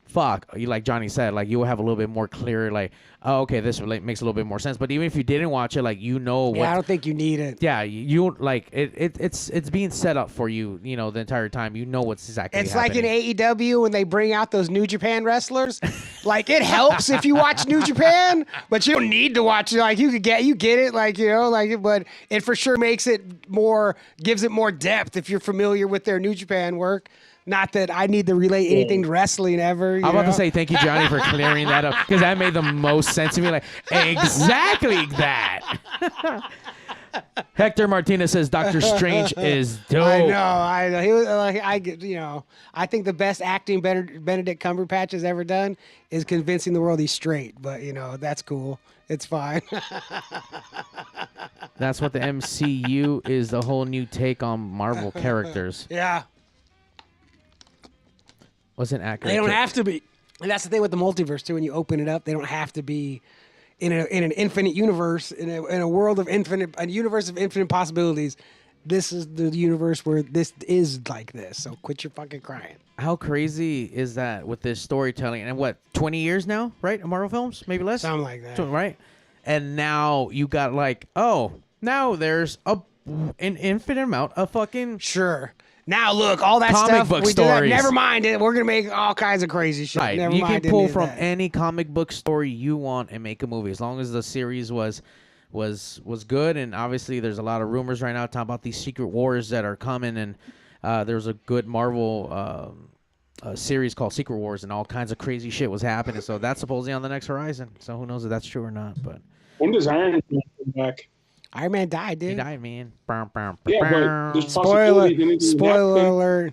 [SPEAKER 4] fuck, like Johnny said, like you will have a little bit more clear, like, oh, okay, this makes a little bit more sense. But even if you didn't watch it, like, you know what.
[SPEAKER 3] Yeah, I don't think you need it.
[SPEAKER 4] Yeah, you like it's being set up for you, the entire time. You know what's exactly
[SPEAKER 3] It's
[SPEAKER 4] happening.
[SPEAKER 3] like in AEW when they bring out those New Japan wrestlers. Like, it helps if you watch New Japan, but you don't need to watch it. Like, you get it, but it for sure gives it more depth if you're familiar with their New Japan work. Not that I need to relate anything to wrestling ever.
[SPEAKER 4] I'm about to say thank you, Johnny, for clearing that up, because that made the most sense to me. Like, exactly that. Hector Martinez says Doctor Strange is dope.
[SPEAKER 3] I know. He was I think the best acting Benedict Cumberbatch has ever done is convincing the world he's straight. But that's cool. It's fine.
[SPEAKER 4] That's what the MCU is, the whole new take on Marvel characters.
[SPEAKER 3] Yeah.
[SPEAKER 4] Wasn't accurate.
[SPEAKER 3] They don't have to be. And that's the thing with the multiverse too. When you open it up, they don't have to be in an infinite universe, in a world of a universe of infinite possibilities. This is the universe where this is like this. So quit your fucking crying.
[SPEAKER 4] How crazy is that with this storytelling? And what, 20 years now, right? Of Marvel films, maybe less.
[SPEAKER 3] Something like that.
[SPEAKER 4] Right? And now you got now there's an infinite amount of fucking.
[SPEAKER 3] Sure. Now look, all that
[SPEAKER 4] Comic
[SPEAKER 3] stuff
[SPEAKER 4] book
[SPEAKER 3] we do that.
[SPEAKER 4] stories.
[SPEAKER 3] Never mind it. We're gonna make all kinds of crazy shit.
[SPEAKER 4] Right.
[SPEAKER 3] Never
[SPEAKER 4] You
[SPEAKER 3] mind
[SPEAKER 4] can pull
[SPEAKER 3] any of
[SPEAKER 4] from
[SPEAKER 3] that.
[SPEAKER 4] any comic book story you want and make a movie, as long as the series was good. And obviously, there's a lot of rumors right now talking about these Secret Wars that are coming. And there's a good Marvel series called Secret Wars, and all kinds of crazy shit was happening. So that's supposedly on the next horizon. So who knows if that's true or not? But
[SPEAKER 2] when does Iron Man come back?
[SPEAKER 3] Iron Man died, dude.
[SPEAKER 4] he died, man.
[SPEAKER 2] Yeah, but there's
[SPEAKER 3] Spoiler
[SPEAKER 2] possibilities anything
[SPEAKER 3] spoiler
[SPEAKER 2] happen.
[SPEAKER 3] alert.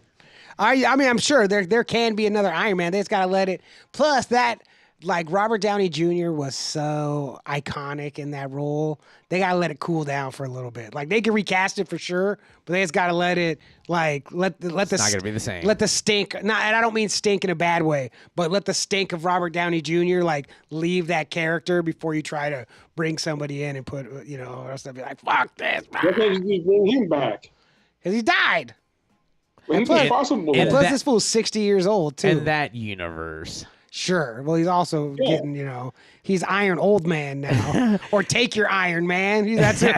[SPEAKER 3] I mean, I'm sure there can be another Iron Man. They just gotta let it. Plus that, like, Robert Downey Jr. was so iconic in that role. They gotta let it cool down for a little bit. Like, they can recast it for sure, but they just gotta let it, like, let the
[SPEAKER 4] It's not gonna be the same.
[SPEAKER 3] Let the stink. And I don't mean stink in a bad way, but let the stink of Robert Downey Jr. like leave that character before you try to bring somebody in and put or else they'll be like, fuck this,
[SPEAKER 2] Why can't you just bring him back?
[SPEAKER 3] because he died.
[SPEAKER 2] Well,
[SPEAKER 3] plus-
[SPEAKER 2] it's possible.
[SPEAKER 4] and
[SPEAKER 3] Plus,
[SPEAKER 4] that-
[SPEAKER 3] this fool's 60 years old too.
[SPEAKER 4] In that universe.
[SPEAKER 3] Sure. Well, he's also getting, he's Iron Old Man now. Or take your Iron Man. That's it.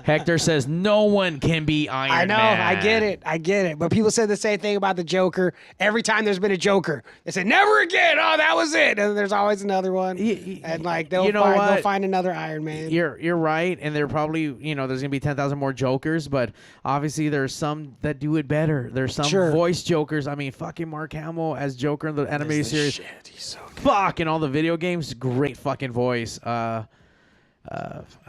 [SPEAKER 4] Hector says no one can be Iron
[SPEAKER 3] I know.
[SPEAKER 4] Man.
[SPEAKER 3] I get it. But people said the same thing about the Joker. Every time there's been a Joker, they said, never again. Oh, that was it. And there's always another one. And like, they'll find another Iron Man.
[SPEAKER 4] You're right, and there probably there's gonna be 10,000 more Jokers, but obviously there's some that do it better. There's some voice Jokers. I mean, fucking Mark Hamill as Joker in the animated series.
[SPEAKER 3] Shit, he's so good.
[SPEAKER 4] Fuck, in all the video games, great fucking voice. I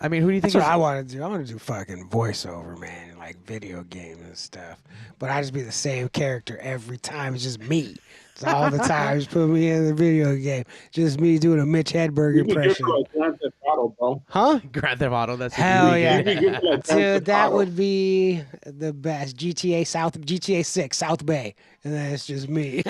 [SPEAKER 4] mean, who do you think?
[SPEAKER 3] That's what I want to do. I want to do fucking voiceover, man, like video games and stuff. But I just be the same character every time. It's just me. It's all the time. Just put me in the video game. Just me doing a Mitch Hedberg impression.
[SPEAKER 2] Grand Theft Auto, bro.
[SPEAKER 3] Huh?
[SPEAKER 4] Grand Theft Auto. That's
[SPEAKER 3] Hell
[SPEAKER 4] really
[SPEAKER 3] yeah.
[SPEAKER 4] good.
[SPEAKER 2] You'd be good for Grand
[SPEAKER 3] Dude,
[SPEAKER 2] Theft
[SPEAKER 3] that
[SPEAKER 2] Auto.
[SPEAKER 3] would be the best. GTA 6, South Bay. And then it's just me.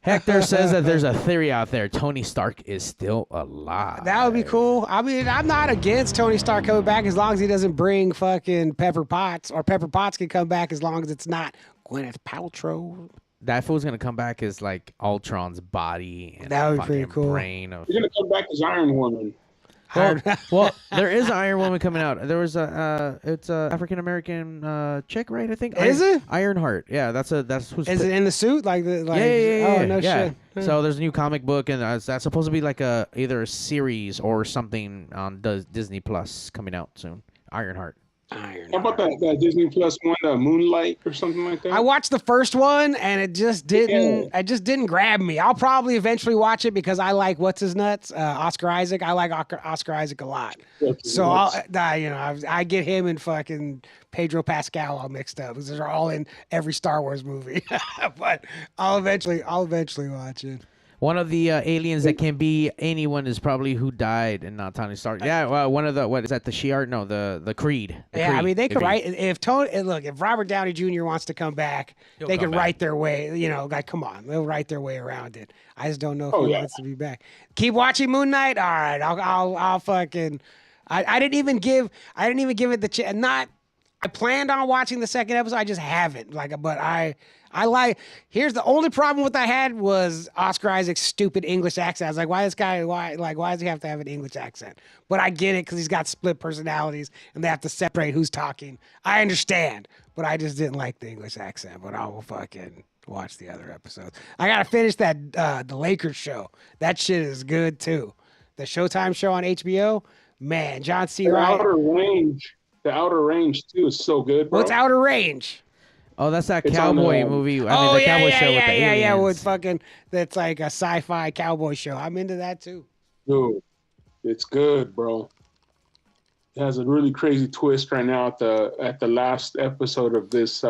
[SPEAKER 4] Hector says that there's a theory out there. Tony Stark is still alive.
[SPEAKER 3] That would be cool. I mean, I'm not against Tony Stark coming back as long as he doesn't bring fucking Pepper Potts, or Pepper Potts can come back as long as it's not Gwyneth Paltrow.
[SPEAKER 4] That fool's gonna come back as like Ultron's body and
[SPEAKER 3] That would be
[SPEAKER 4] fucking
[SPEAKER 3] pretty cool.
[SPEAKER 4] brain of.
[SPEAKER 2] You're gonna come back as Iron Woman.
[SPEAKER 4] Well, there is an Iron Woman coming out. There was it's a African American chick, right? I think.
[SPEAKER 3] Is it?
[SPEAKER 4] Ironheart? Yeah, that's who's.
[SPEAKER 3] Is it in the suit?
[SPEAKER 4] Yeah.
[SPEAKER 3] Oh, no shit.
[SPEAKER 4] So there's a new comic book, and that's supposed to be like either a series or something on Disney Plus coming out soon. Ironheart.
[SPEAKER 2] How about that Disney Plus one, Moonlight or something like that?
[SPEAKER 3] I watched the first one and it just didn't. It just didn't grab me. I'll probably eventually watch it because I like what's his nuts, Oscar Isaac. I like Oscar Isaac a lot. So I get him and fucking Pedro Pascal all mixed up because they're all in every Star Wars movie. But I'll eventually watch it.
[SPEAKER 4] One of the aliens that can be anyone is probably who died and not Tony Stark. Yeah, well, one of the what is that? The Shi'ar? No, the Creed.
[SPEAKER 3] Yeah, Creed. I mean they could write if Robert Downey Jr. wants to come back, they could write their way. Like come on, they'll write their way around it. I just don't know if he wants to be back. Keep watching Moon Knight. All right, I'll fucking. I didn't even give it the chance. I planned on watching the second episode. I just haven't. But here's the only problem with I had was Oscar Isaac's stupid English accent. I was like, why does he have to have an English accent? But I get it because he's got split personalities and they have to separate who's talking. I understand, but I just didn't like the English accent. But I will fucking watch the other episodes. I gotta finish that the Lakers show. That shit is good too. The Showtime show on HBO. Man, John C. Reilly.
[SPEAKER 2] The Outer Range too is so good, bro.
[SPEAKER 3] What's Outer Range?
[SPEAKER 4] Oh, that's that cowboy movie. The cowboy show with the aliens.
[SPEAKER 3] Yeah, with fucking that's like a sci-fi cowboy show. I'm into that too.
[SPEAKER 2] Dude, it's good, bro. It has a really crazy twist right now at the last episode of this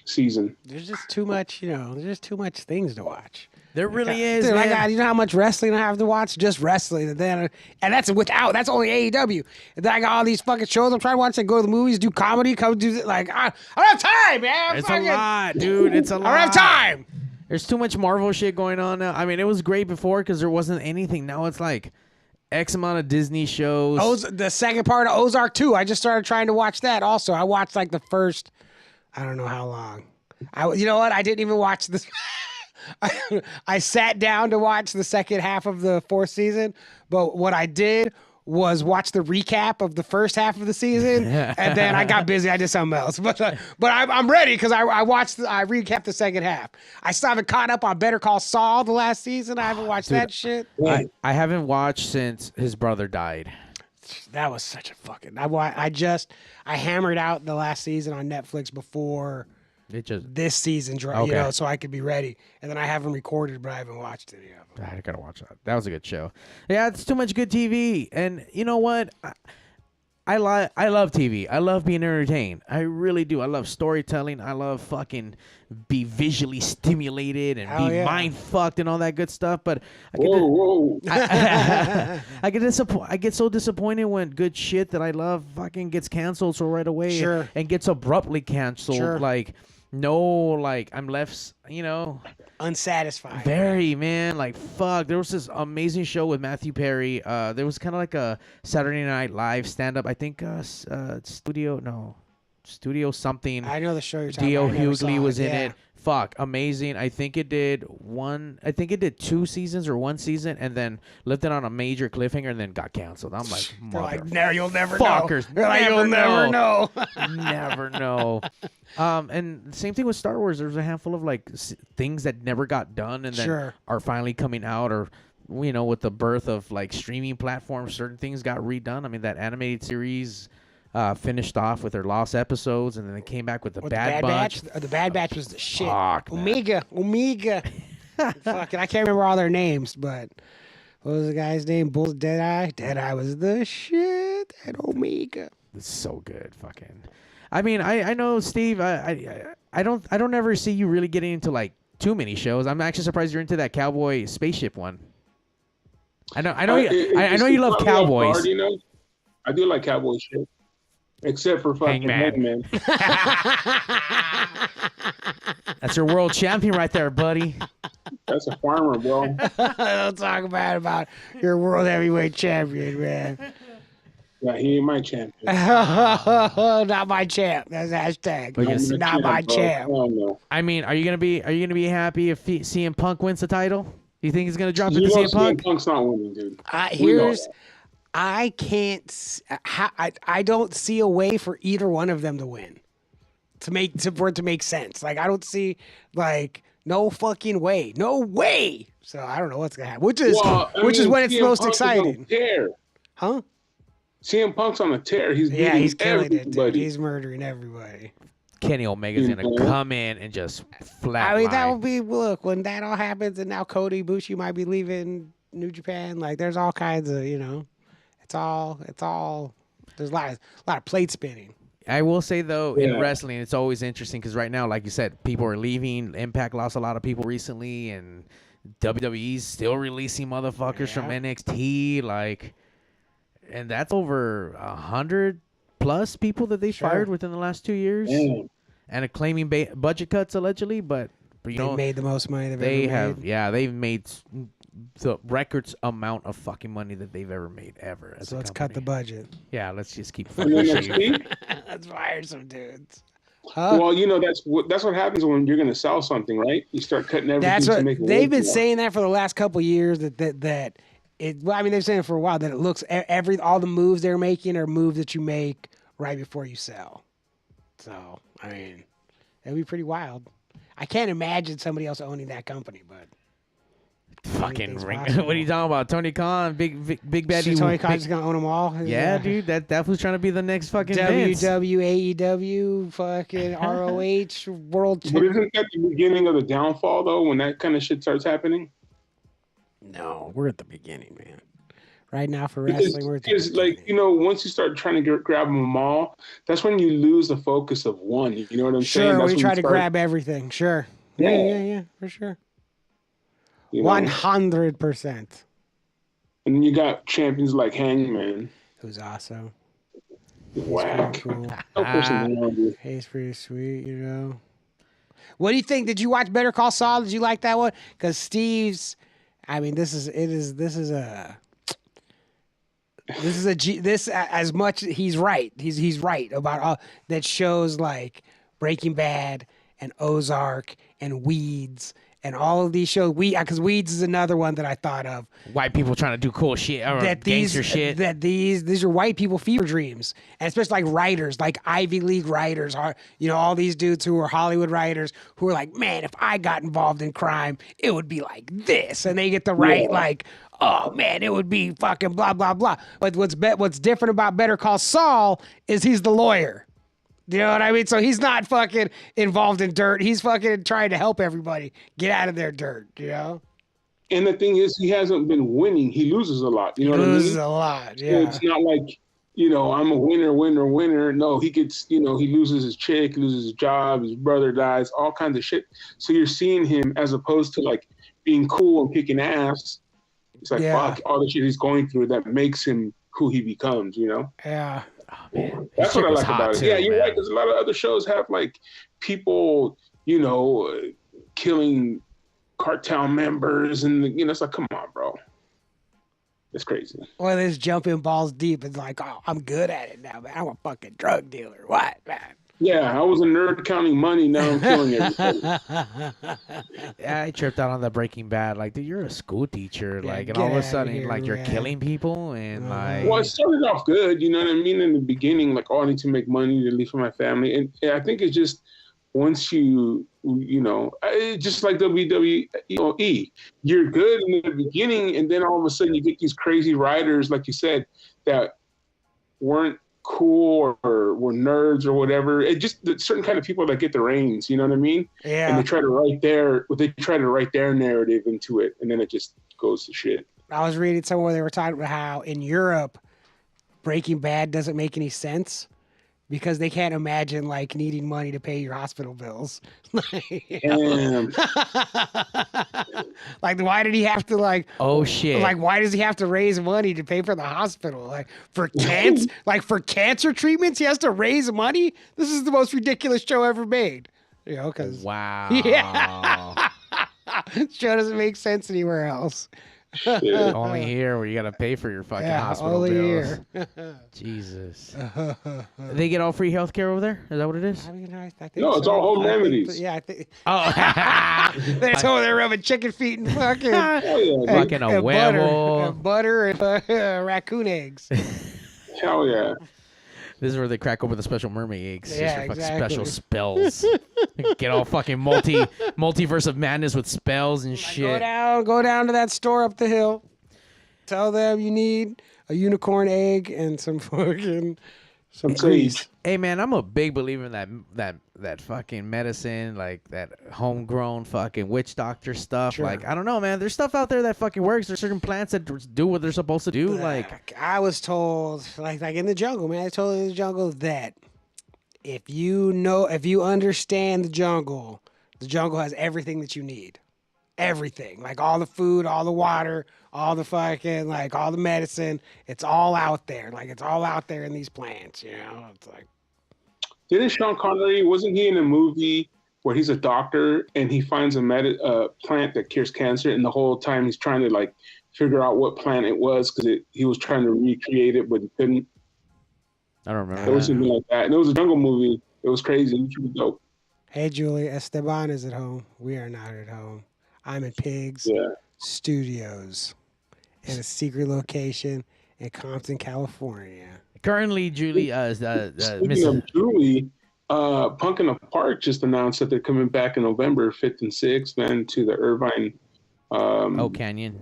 [SPEAKER 2] season.
[SPEAKER 3] There's just too much, there's just too much things to watch.
[SPEAKER 4] There really is,
[SPEAKER 3] dude,
[SPEAKER 4] man.
[SPEAKER 3] You know how much wrestling I have to watch? Just wrestling. And that's that's only AEW. And then I got all these fucking shows I'm trying to watch. I go to the movies, do comedy, come do I don't have time, man.
[SPEAKER 4] It's a lot, dude. It's a lot.
[SPEAKER 3] I don't have time.
[SPEAKER 4] There's too much Marvel shit going on now. I mean, it was great before because there wasn't anything. Now it's like X amount of Disney shows.
[SPEAKER 3] The second part of Ozark 2. I just started trying to watch that also. I watched like the first, I don't know how long. You know what? I didn't even watch this. I sat down to watch the second half of the fourth season, but what I did was watch the recap of the first half of the season, and then I got busy. I did something else, but I'm ready because I recapped the second half. I still haven't caught up on Better Call Saul the last season. I haven't watched that shit.
[SPEAKER 4] I haven't watched since his brother died.
[SPEAKER 3] That was such a fucking. I hammered out the last season on Netflix before. This season, so I could be ready. And then I haven't recorded, but I haven't watched it yet.
[SPEAKER 4] I gotta watch that. That was a good show. Yeah, it's too much good TV. And you know what? I love TV. I love being entertained. I really do. I love storytelling. I love fucking be visually stimulated and mind fucked and all that good stuff. But I get so disappointed when good shit that I love fucking gets canceled so right away and gets abruptly canceled.
[SPEAKER 3] Sure.
[SPEAKER 4] I'm left,
[SPEAKER 3] unsatisfied.
[SPEAKER 4] Very, man. Fuck. There was this amazing show with Matthew Perry. There was kind of like a Saturday Night Live stand-up. I think Studio something.
[SPEAKER 3] I know the show you're talking
[SPEAKER 4] D.O.
[SPEAKER 3] about.
[SPEAKER 4] Hughley was in it. Fuck, amazing. I think it did 2 seasons or 1 season and then left it on a major cliffhanger and then got canceled. I'm like,
[SPEAKER 3] you'll never
[SPEAKER 4] fuckers.
[SPEAKER 3] Know. You'll never know.
[SPEAKER 4] Never know. And same thing with Star Wars. There's a handful of things that never got done and then are finally coming out or with the birth of streaming platforms, certain things got redone. I mean, that animated series finished off with their lost episodes, and then they came back with the Bad Batch.
[SPEAKER 3] The Bad Batch was the shit.
[SPEAKER 4] Fuck,
[SPEAKER 3] Omega. Fucking, I can't remember all their names, but what was the guy's name? Deadeye. Deadeye was the shit. And Omega.
[SPEAKER 4] It's so good, fucking. I mean, I know, Steve. I don't ever see you really getting into too many shows. I'm actually surprised you're into that cowboy spaceship one. I know you love cowboys.
[SPEAKER 2] Hard, I do like cowboy shit. Except for fucking Hangman.
[SPEAKER 4] That's your world champion right there, buddy.
[SPEAKER 2] That's a farmer, bro.
[SPEAKER 3] Don't talk about your world heavyweight champion, man.
[SPEAKER 2] Yeah, he ain't my champion.
[SPEAKER 3] Not my champ. That's hashtag. Not my champ.
[SPEAKER 2] Oh, no.
[SPEAKER 4] I mean, are you gonna be happy if CM Punk wins the title? Do you think he's gonna drop it to CM Punk?
[SPEAKER 2] CM Punk's not winning, dude.
[SPEAKER 3] I can't. I don't see a way for either one of them to win, for it to make sense. I don't see no fucking way, no way. So I don't know what's gonna happen. Which is when it's most exciting.
[SPEAKER 2] Care.
[SPEAKER 3] Huh?
[SPEAKER 2] CM Punk's on a tear. He's beating
[SPEAKER 3] he's killing it, dude.
[SPEAKER 2] everybody.
[SPEAKER 3] He's murdering everybody.
[SPEAKER 4] Kenny Omega's gonna come in and just flatline.
[SPEAKER 3] I mean, that would be when that all happens, and now Cody Ibushi might be leaving New Japan. Like, there's all kinds of, it's all. There's a lot of plate spinning.
[SPEAKER 4] I will say though, in wrestling, it's always interesting because right now, like you said, people are leaving. Impact lost a lot of people recently, and WWE's still releasing motherfuckers from NXT. Like, and that's over 100 plus people that they fired within the last 2 years, and claiming budget cuts allegedly. But they
[SPEAKER 3] made the most money they've ever made.
[SPEAKER 4] Yeah, they've made the records amount of fucking money that they've ever made ever.
[SPEAKER 3] So let's cut the budget.
[SPEAKER 4] Yeah, let's just keep.
[SPEAKER 3] Let's fire some dudes.
[SPEAKER 2] Huh? Well, that's what happens when you're going to sell something, right? You start cutting everything.
[SPEAKER 3] That's what
[SPEAKER 2] to make it
[SPEAKER 3] they've been saying that for the last couple of years. That it. Well, I mean, they've been saying it for a while that it looks all the moves they're making are moves that you make right before you sell. So I mean, that'd be pretty wild. I can't imagine somebody else owning that company, but.
[SPEAKER 4] Fucking ring. What are you talking about? Tony Khan, big baddie.
[SPEAKER 3] So Tony Khan's gonna own them all.
[SPEAKER 4] Yeah, dude. That was trying to be the next fucking
[SPEAKER 3] WWE, AEW, fucking ROH, World.
[SPEAKER 2] But isn't that the beginning of the downfall though? When that kind of shit starts happening.
[SPEAKER 3] No, we're at the beginning, man. Right now for wrestling, we're at the
[SPEAKER 2] beginning. Like once you start trying to grab them all, that's when you lose the focus of one. You know what I'm saying?
[SPEAKER 3] Sure, we try to grab everything. Sure. Yeah, for sure. 100%. And
[SPEAKER 2] then you got champions like Hangman,
[SPEAKER 3] who's awesome.
[SPEAKER 2] Whack.
[SPEAKER 3] Cool. He's pretty sweet, What do you think? Did you watch Better Call Saul? Did you like that one? Because Steve's, I mean, this is as much he's right. He's right about all that shows like Breaking Bad and Ozark and Weeds. And all of these shows, because Weeds is another one that I thought of.
[SPEAKER 4] White people trying to do cool shit or gangster shit.
[SPEAKER 3] That these are white people fever dreams, and especially like writers, like Ivy League writers, are all these dudes who are Hollywood writers who are like, man, if I got involved in crime, it would be like this, and they get to write like, oh man, it would be fucking blah blah blah. But what's different about Better Call Saul is he's the lawyer. You know what I mean? So he's not fucking involved in dirt. He's fucking trying to help everybody get out of their dirt,
[SPEAKER 2] And the thing is, he hasn't been winning. He loses a lot. You know what I mean?
[SPEAKER 3] Loses a lot, yeah.
[SPEAKER 2] So it's not like, I'm a winner. No, he gets, he loses his chick, loses his job, his brother dies, all kinds of shit. So you're seeing him as opposed to like being cool and kicking ass. It's like, fuck, all the shit he's going through that makes him who he becomes,
[SPEAKER 3] Yeah.
[SPEAKER 4] Oh, man.
[SPEAKER 2] That's what I like about it. Yeah, you're right. Because a lot of other shows have like people, killing cartel members, and it's like, come on, bro, it's crazy.
[SPEAKER 3] Or they're just jumping balls deep. It's like, oh, I'm good at it now, man. I'm a fucking drug dealer. What, man?
[SPEAKER 2] Yeah, I was a nerd counting money. Now I'm killing everybody.
[SPEAKER 4] Yeah, I tripped out on the Breaking Bad. Like, dude, you're a school teacher. Like, and all of a sudden, you're killing people. And like,
[SPEAKER 2] well, it started off good. You know what I mean? In the beginning, like, oh, I need to make money to leave for my family. And I think it's just once just like WWE, you're good in the beginning, and then all of a sudden you get these crazy writers, like you said, that weren't cool or were nerds or whatever. It just certain kind of people that get the reins, you know what I mean?
[SPEAKER 3] Yeah.
[SPEAKER 2] And they try to write their narrative into it, and then it just goes to shit.
[SPEAKER 3] I was reading somewhere they were talking about how in Europe Breaking Bad doesn't make any sense because they can't imagine like needing money to pay your hospital bills. Like, why did he have to like?
[SPEAKER 4] Oh shit!
[SPEAKER 3] Like, why does he have to raise money to pay for the hospital? Like for cancer, for cancer treatments, he has to raise money. This is the most ridiculous show ever made. Because
[SPEAKER 4] wow,
[SPEAKER 3] yeah, show doesning make sense anywhere else.
[SPEAKER 4] Only here where you gotta pay for your fucking hospital
[SPEAKER 3] only
[SPEAKER 4] bills.
[SPEAKER 3] Here.
[SPEAKER 4] Jesus. They get all free health care over there? Is that what it is?
[SPEAKER 3] I mean, I think
[SPEAKER 2] no, it's all home remedies.
[SPEAKER 3] Yeah, I think.
[SPEAKER 4] Oh,
[SPEAKER 3] they're over there rubbing chicken feet and fucking,
[SPEAKER 4] fucking a huevo,
[SPEAKER 3] butter and raccoon eggs.
[SPEAKER 2] Hell yeah.
[SPEAKER 4] This is where they crack open the special mermaid eggs.
[SPEAKER 3] Yeah,
[SPEAKER 4] just for special spells. Get all fucking multiverse of madness with spells and shit.
[SPEAKER 3] Go down to that store up the hill. Tell them you need a unicorn egg, and some fucking
[SPEAKER 2] Some
[SPEAKER 3] grease.
[SPEAKER 2] sage.
[SPEAKER 4] Hey man, I'm a big believer in that fucking medicine, like that homegrown fucking witch doctor stuff.
[SPEAKER 3] Sure.
[SPEAKER 4] Like I don't know, man. There's stuff out there that fucking works. There's certain plants that do what they're supposed to do. Like
[SPEAKER 3] I was told, like in the jungle, man. I was told in the jungle that if you understand the jungle has everything that you need. Everything, like all the food, all the water, all the fucking, like all the medicine. It's all out there. Like it's all out there in these plants, you know? It's like.
[SPEAKER 2] Didn't Sean Connery, wasn't he in a movie where he's a doctor and he finds a plant that cures cancer, and the whole time he's trying to like figure out what plant it was because he was trying to recreate it, but he couldn't.
[SPEAKER 4] I don't remember.
[SPEAKER 2] It was something like that. And it was a jungle movie. It was crazy. It was really dope.
[SPEAKER 3] Hey, Julie, Esteban is at home. We are not at home. I'm in Pigs Studios in a secret location in Compton, California.
[SPEAKER 4] Currently, Julie,
[SPEAKER 2] Speaking of Julie, Punk in the Park just announced that they're coming back in November 5th and 6th, man, to the Irvine
[SPEAKER 4] Canyon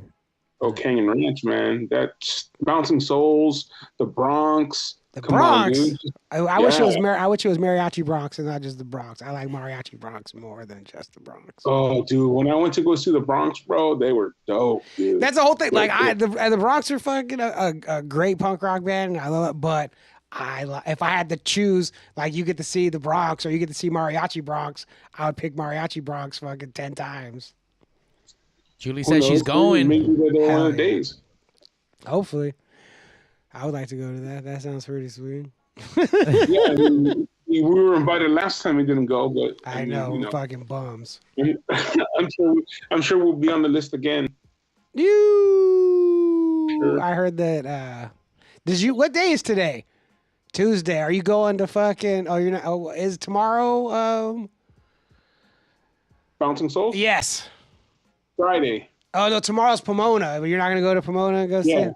[SPEAKER 2] Ranch, man. That's Bouncing Souls, the Bronx.
[SPEAKER 3] The
[SPEAKER 2] Come
[SPEAKER 3] Bronx.
[SPEAKER 2] on, dude.
[SPEAKER 3] I wish it was Mariachi Bronx and not just the Bronx. I like Mariachi Bronx more than just the Bronx.
[SPEAKER 2] Oh, dude, when I went to go see the Bronx, bro, they were dope, dude.
[SPEAKER 3] That's the whole thing. Like the Bronx are fucking a great punk rock band, and I love it. But if I had to choose, like you get to see the Bronx or you get to see Mariachi Bronx, I would pick Mariachi Bronx fucking 10 times.
[SPEAKER 4] Julie says she's going.
[SPEAKER 2] Maybe they're one of the days.
[SPEAKER 3] Hopefully. I would like to go to that. That sounds pretty sweet.
[SPEAKER 2] Yeah, I mean, we were invited last time. We didn't go, but
[SPEAKER 3] I know, we're fucking bums.
[SPEAKER 2] I'm sure we'll be on the list again.
[SPEAKER 3] Sure. I heard that. What day is today? Tuesday. Are you going to fucking? Oh, you're not. Oh, is tomorrow?
[SPEAKER 2] Bouncing Souls.
[SPEAKER 3] Yes.
[SPEAKER 2] Friday.
[SPEAKER 3] Oh no, tomorrow's Pomona. You're not gonna go to Pomona and go see it?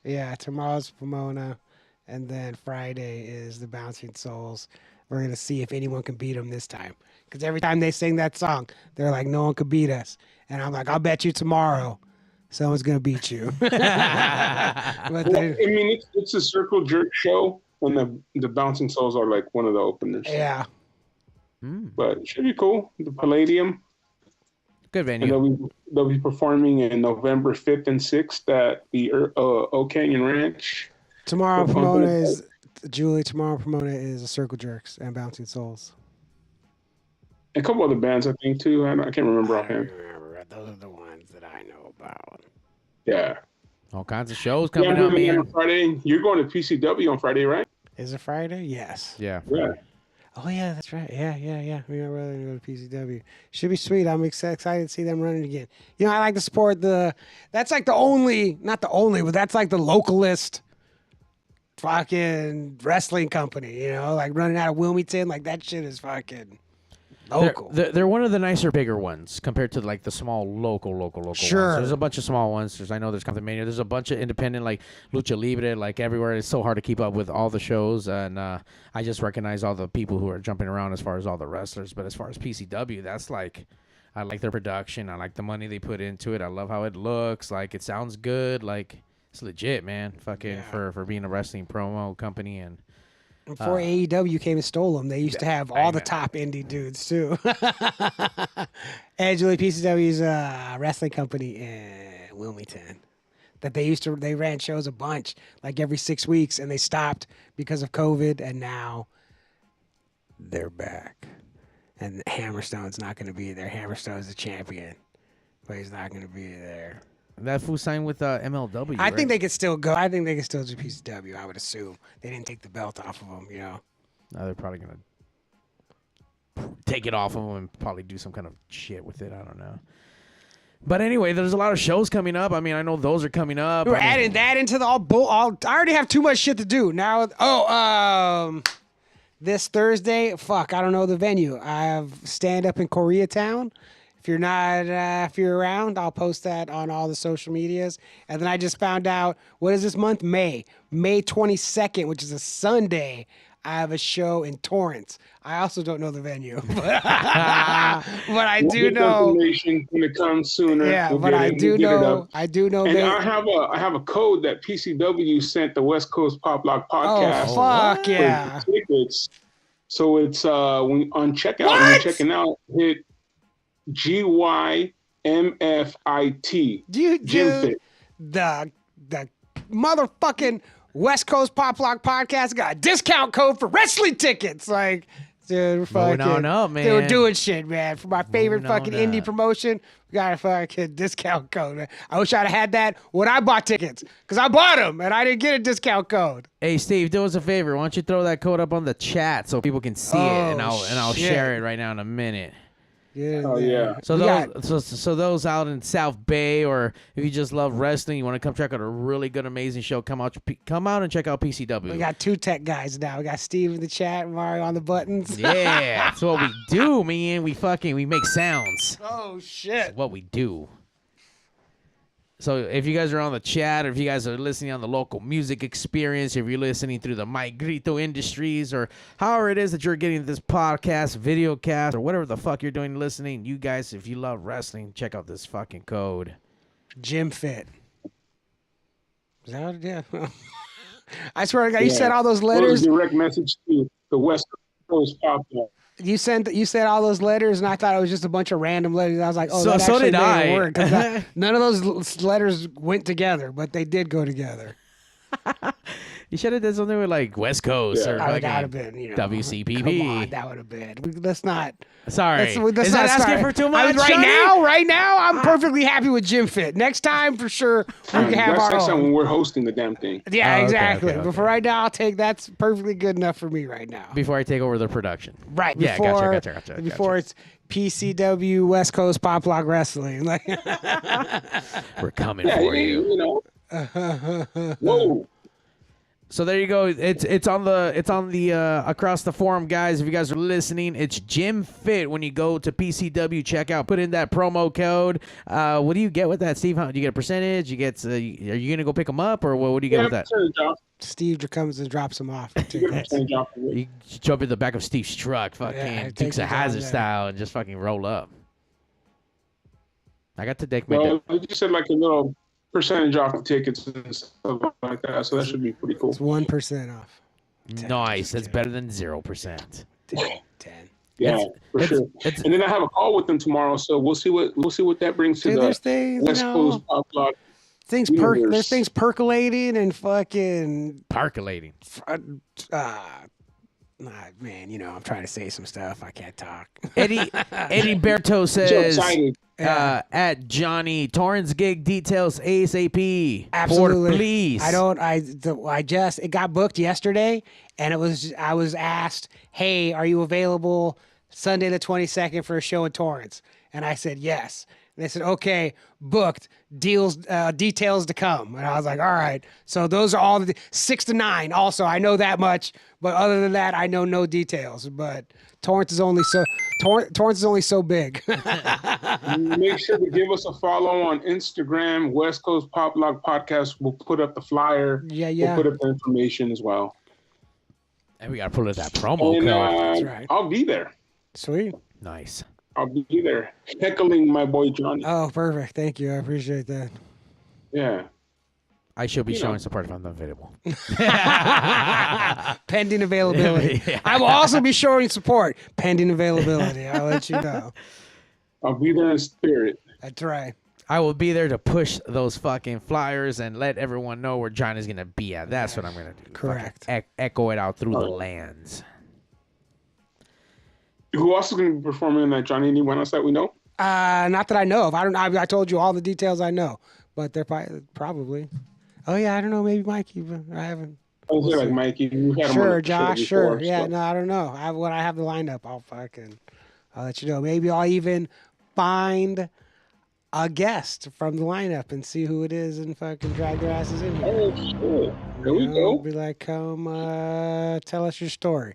[SPEAKER 3] Yeah, tomorrow's Pomona, and then Friday is the Bouncing Souls. We're going to see if anyone can beat them this time. Because every time they sing that song, they're like, no one could beat us. And I'm like, I'll bet you tomorrow someone's going to beat you.
[SPEAKER 2] It's a circle jerk show, and the Bouncing Souls are like one of the openers.
[SPEAKER 3] Yeah.
[SPEAKER 2] But it should be cool. The Palladium.
[SPEAKER 4] Good venue.
[SPEAKER 2] And they'll be performing in November 5th and 6th at the Oak Canyon Ranch.
[SPEAKER 3] Tomorrow, Pomona is a Circle Jerks and Bouncing Souls.
[SPEAKER 2] A couple other bands, I think, too. I can't remember offhand.
[SPEAKER 3] Those are the ones that I know about.
[SPEAKER 2] Yeah.
[SPEAKER 4] All kinds of shows coming up,
[SPEAKER 2] man.
[SPEAKER 4] man.
[SPEAKER 2] Friday. You're going to PCW on Friday, right?
[SPEAKER 3] Is it Friday? Yes.
[SPEAKER 4] Yeah.
[SPEAKER 2] Yeah.
[SPEAKER 3] Oh, yeah, that's right. Yeah. We are really going to go to PCW. Should be sweet. I'm excited to see them running again. You know, I like to support that's like not the only, but that's like the localist fucking wrestling company, you know, like running out of Wilmington. Like that shit is fucking local.
[SPEAKER 4] They're one of the nicer, bigger ones compared to like the small local
[SPEAKER 3] Sure.
[SPEAKER 4] ones. There's a bunch of small ones. There's Compton Mania. There's a bunch of independent like Lucha Libre, like everywhere. It's so hard to keep up with all the shows, and I just recognize all the people who are jumping around as far as all the wrestlers. But as far as PCW, that's like, I like their production. I like the money they put into it. I love how it looks. Like it sounds good. Like it's legit, man. Fucking for being a wrestling promo company. And
[SPEAKER 3] before AEW came and stole them, they used to have all the top indie dudes too. Julie, PCW's a wrestling company in Wilmington that they ran shows a bunch, like every 6 weeks, and they stopped because of COVID, and now they're back. And Hammerstone's not going to be there. Hammerstone's the champion, but he's not going to be there.
[SPEAKER 4] that fool signed with MLW.
[SPEAKER 3] I think they could still go. I think they could still do PCW. I would assume they didn't take the belt off of him. You know.
[SPEAKER 4] No, they're probably gonna take it off of them and probably do some kind of shit with it. I don't know. But anyway, there's a lot of shows coming up. I mean, I know those are coming up.
[SPEAKER 3] We're adding that into the all. I already have too much shit to do now. This Thursday, I don't know the venue. I have stand up in Koreatown. If you're not, if you're around, I'll post that on all the social medias. And then I just found out, what is this month? May 22nd, which is a Sunday. I have a show in Torrance. I also don't know the venue, but I do know
[SPEAKER 2] information when it comes sooner.
[SPEAKER 3] Yeah,
[SPEAKER 2] we'll
[SPEAKER 3] but I do know. And
[SPEAKER 2] I have a code that PCW sent the West Coast Pop Lock Podcast.
[SPEAKER 3] Oh fuck yeah!
[SPEAKER 2] Tickets. So it's when on checkout when you're checking out, hit GYMFIT.
[SPEAKER 3] Dude, the motherfucking West Coast Pop Lock Podcast got a discount code for wrestling tickets. Like, dude, fucking,
[SPEAKER 4] man.
[SPEAKER 3] They were doing shit, man. For my favorite fucking indie promotion, we got a fucking discount code, man. I wish I'd had that when I bought tickets, because I bought them and I didn't get a discount code.
[SPEAKER 4] Hey, Steve, do us a favor. Why don't you throw that code up on the chat so people can see it, and I'll share it right now in a minute.
[SPEAKER 3] Yeah,
[SPEAKER 2] oh yeah.
[SPEAKER 4] So those out in South Bay, or if you just love wrestling, you want to come check out a really good, amazing show, come out and check out PCW.
[SPEAKER 3] We got 2 tech guys now. We got Steve in the chat, Mario on the buttons.
[SPEAKER 4] Yeah, that's what we do, man. We make sounds.
[SPEAKER 3] Oh shit.
[SPEAKER 4] That's what we do. So if you guys are on the chat, or if you guys are listening on the local music experience, if you're listening through the My Grito Industries, or however it is that you're getting this podcast, video cast, or whatever the fuck you're doing listening, you guys, if you love wrestling, check out this fucking code.
[SPEAKER 3] Gym Fit. Is that what it is? I swear to God, you said all those letters.
[SPEAKER 2] Direct message to the West Coast Pop Lock.
[SPEAKER 3] You said all those letters, and I thought it was just a bunch of random letters. I was like, oh, that
[SPEAKER 4] so
[SPEAKER 3] actually
[SPEAKER 4] did
[SPEAKER 3] made
[SPEAKER 4] I.
[SPEAKER 3] it work. None of those letters went together, but they did go together.
[SPEAKER 4] You should have done something with like West Coast or
[SPEAKER 3] that would
[SPEAKER 4] fucking
[SPEAKER 3] have been,
[SPEAKER 4] WCPP.
[SPEAKER 3] Come on, that would have been. Let's not.
[SPEAKER 4] Sorry.
[SPEAKER 3] Let's
[SPEAKER 4] Is
[SPEAKER 3] not
[SPEAKER 4] that asking
[SPEAKER 3] start.
[SPEAKER 4] for too much?
[SPEAKER 3] Right now, I'm perfectly happy with Gym Fit. Next time, for sure, we can have our
[SPEAKER 2] next time
[SPEAKER 3] own.
[SPEAKER 2] when we're hosting the damn thing.
[SPEAKER 3] Yeah, exactly.
[SPEAKER 4] Okay.
[SPEAKER 3] But for right now, that's perfectly good enough for me right now.
[SPEAKER 4] Before I take over the production.
[SPEAKER 3] Right.
[SPEAKER 4] Yeah, gotcha.
[SPEAKER 3] Before it's PCW West Coast Pop Lock Wrestling. Like,
[SPEAKER 4] we're coming for you.
[SPEAKER 2] Whoa.
[SPEAKER 4] So there you go. It's on the across the forum, guys. If you guys are listening, it's Gym Fit. When you go to PCW checkout, put in that promo code. What do you get with that, Steve? How do you get a percentage? You get? Are you gonna go pick them up, or what do you get with that?
[SPEAKER 3] Steve comes and drops them off.
[SPEAKER 4] You jump in the back of Steve's truck, fucking Dukes of Hazzard style, and just fucking roll up. I got to deck my.
[SPEAKER 2] Well, you said like a little percentage off the tickets and stuff like that, so that should be pretty cool.
[SPEAKER 3] It's 1% off.
[SPEAKER 4] Nice. That's better than 0%.
[SPEAKER 3] 10.
[SPEAKER 2] Yeah, for sure. And then I have a call with them tomorrow, so we'll see what that brings to the West Coast Pop Lock.
[SPEAKER 3] There's things percolating and fucking
[SPEAKER 4] percolating.
[SPEAKER 3] Man, I'm trying to say some stuff. I can't talk.
[SPEAKER 4] Eddie Berto says at Johnny Torrance gig details ASAP.
[SPEAKER 3] Absolutely.
[SPEAKER 4] Port, please.
[SPEAKER 3] It got booked yesterday, and I was asked, hey, are you available Sunday the 22nd for a show in Torrance? And I said yes. And they said, okay, booked. Details to come. And I was like, all right. So those are all 6 to 9. Also, I know that much, but other than that, I know no details. But Torrance is only so big.
[SPEAKER 2] Make sure to give us a follow on Instagram, West Coast Pop Lock Podcast. We'll put up the flyer.
[SPEAKER 3] Yeah.
[SPEAKER 2] We'll put up the information as well.
[SPEAKER 4] And we got to put up that promo code.
[SPEAKER 3] That's right.
[SPEAKER 2] I'll be there.
[SPEAKER 3] Sweet.
[SPEAKER 4] Nice.
[SPEAKER 2] I'll be there heckling my boy Johnny.
[SPEAKER 3] Oh, perfect. Thank you. I appreciate that.
[SPEAKER 2] Yeah.
[SPEAKER 4] I should be showing support if I'm not available.
[SPEAKER 3] Pending availability.
[SPEAKER 4] Yeah.
[SPEAKER 3] I will also be showing support pending availability. I'll let you know.
[SPEAKER 2] I'll be there in spirit.
[SPEAKER 3] That's right.
[SPEAKER 4] I will be there to push those fucking flyers and let everyone know where Johnny's going to be at. That's what I'm going to do.
[SPEAKER 3] Correct.
[SPEAKER 4] Echo it out through the lands.
[SPEAKER 2] Who else is going to be performing in that, Johnny? Anyone else that we know?
[SPEAKER 3] Not that I know of. I told you all the details I know, but they're probably. Oh yeah, I don't know. Maybe Mikey, but I haven't.
[SPEAKER 2] We'll like Mikey. We've had him on the
[SPEAKER 3] Josh.
[SPEAKER 2] show before,
[SPEAKER 3] Sure. Yeah.
[SPEAKER 2] so.
[SPEAKER 3] No, I don't know. When I have the lineup, I'll let you know. Maybe I'll even find a guest from the lineup and see who it is and fucking drag their asses in here.
[SPEAKER 2] Oh shit! There we go.
[SPEAKER 3] Be like, come tell us your story.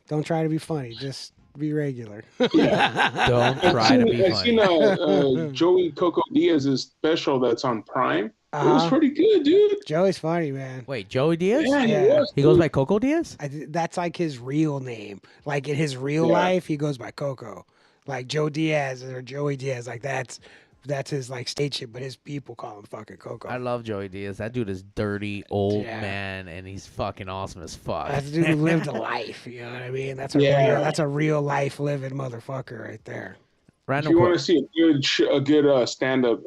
[SPEAKER 3] Don't try to be funny. Just Be regular.
[SPEAKER 2] Yeah.
[SPEAKER 4] Don't try to be
[SPEAKER 2] I've
[SPEAKER 4] funny.
[SPEAKER 2] seen Joey Coco Diaz's special that's on Prime. It was pretty good, dude.
[SPEAKER 3] Joey's funny, man.
[SPEAKER 4] Wait, Joey Diaz?
[SPEAKER 2] Yeah,
[SPEAKER 3] Yeah.
[SPEAKER 2] he was.
[SPEAKER 4] He goes by Coco Diaz?
[SPEAKER 3] That's like his real name. Like in his real life, he goes by Coco. Like Joe Diaz or Joey Diaz. Like that's his like stage shit, but his people call him fucking Coco.
[SPEAKER 4] I love Joey Diaz. That dude is dirty old man, and he's fucking awesome as fuck.
[SPEAKER 3] That's a dude who lived a life. You know what I mean? That's a real life living motherfucker right there.
[SPEAKER 2] If you want to see a good stand-up,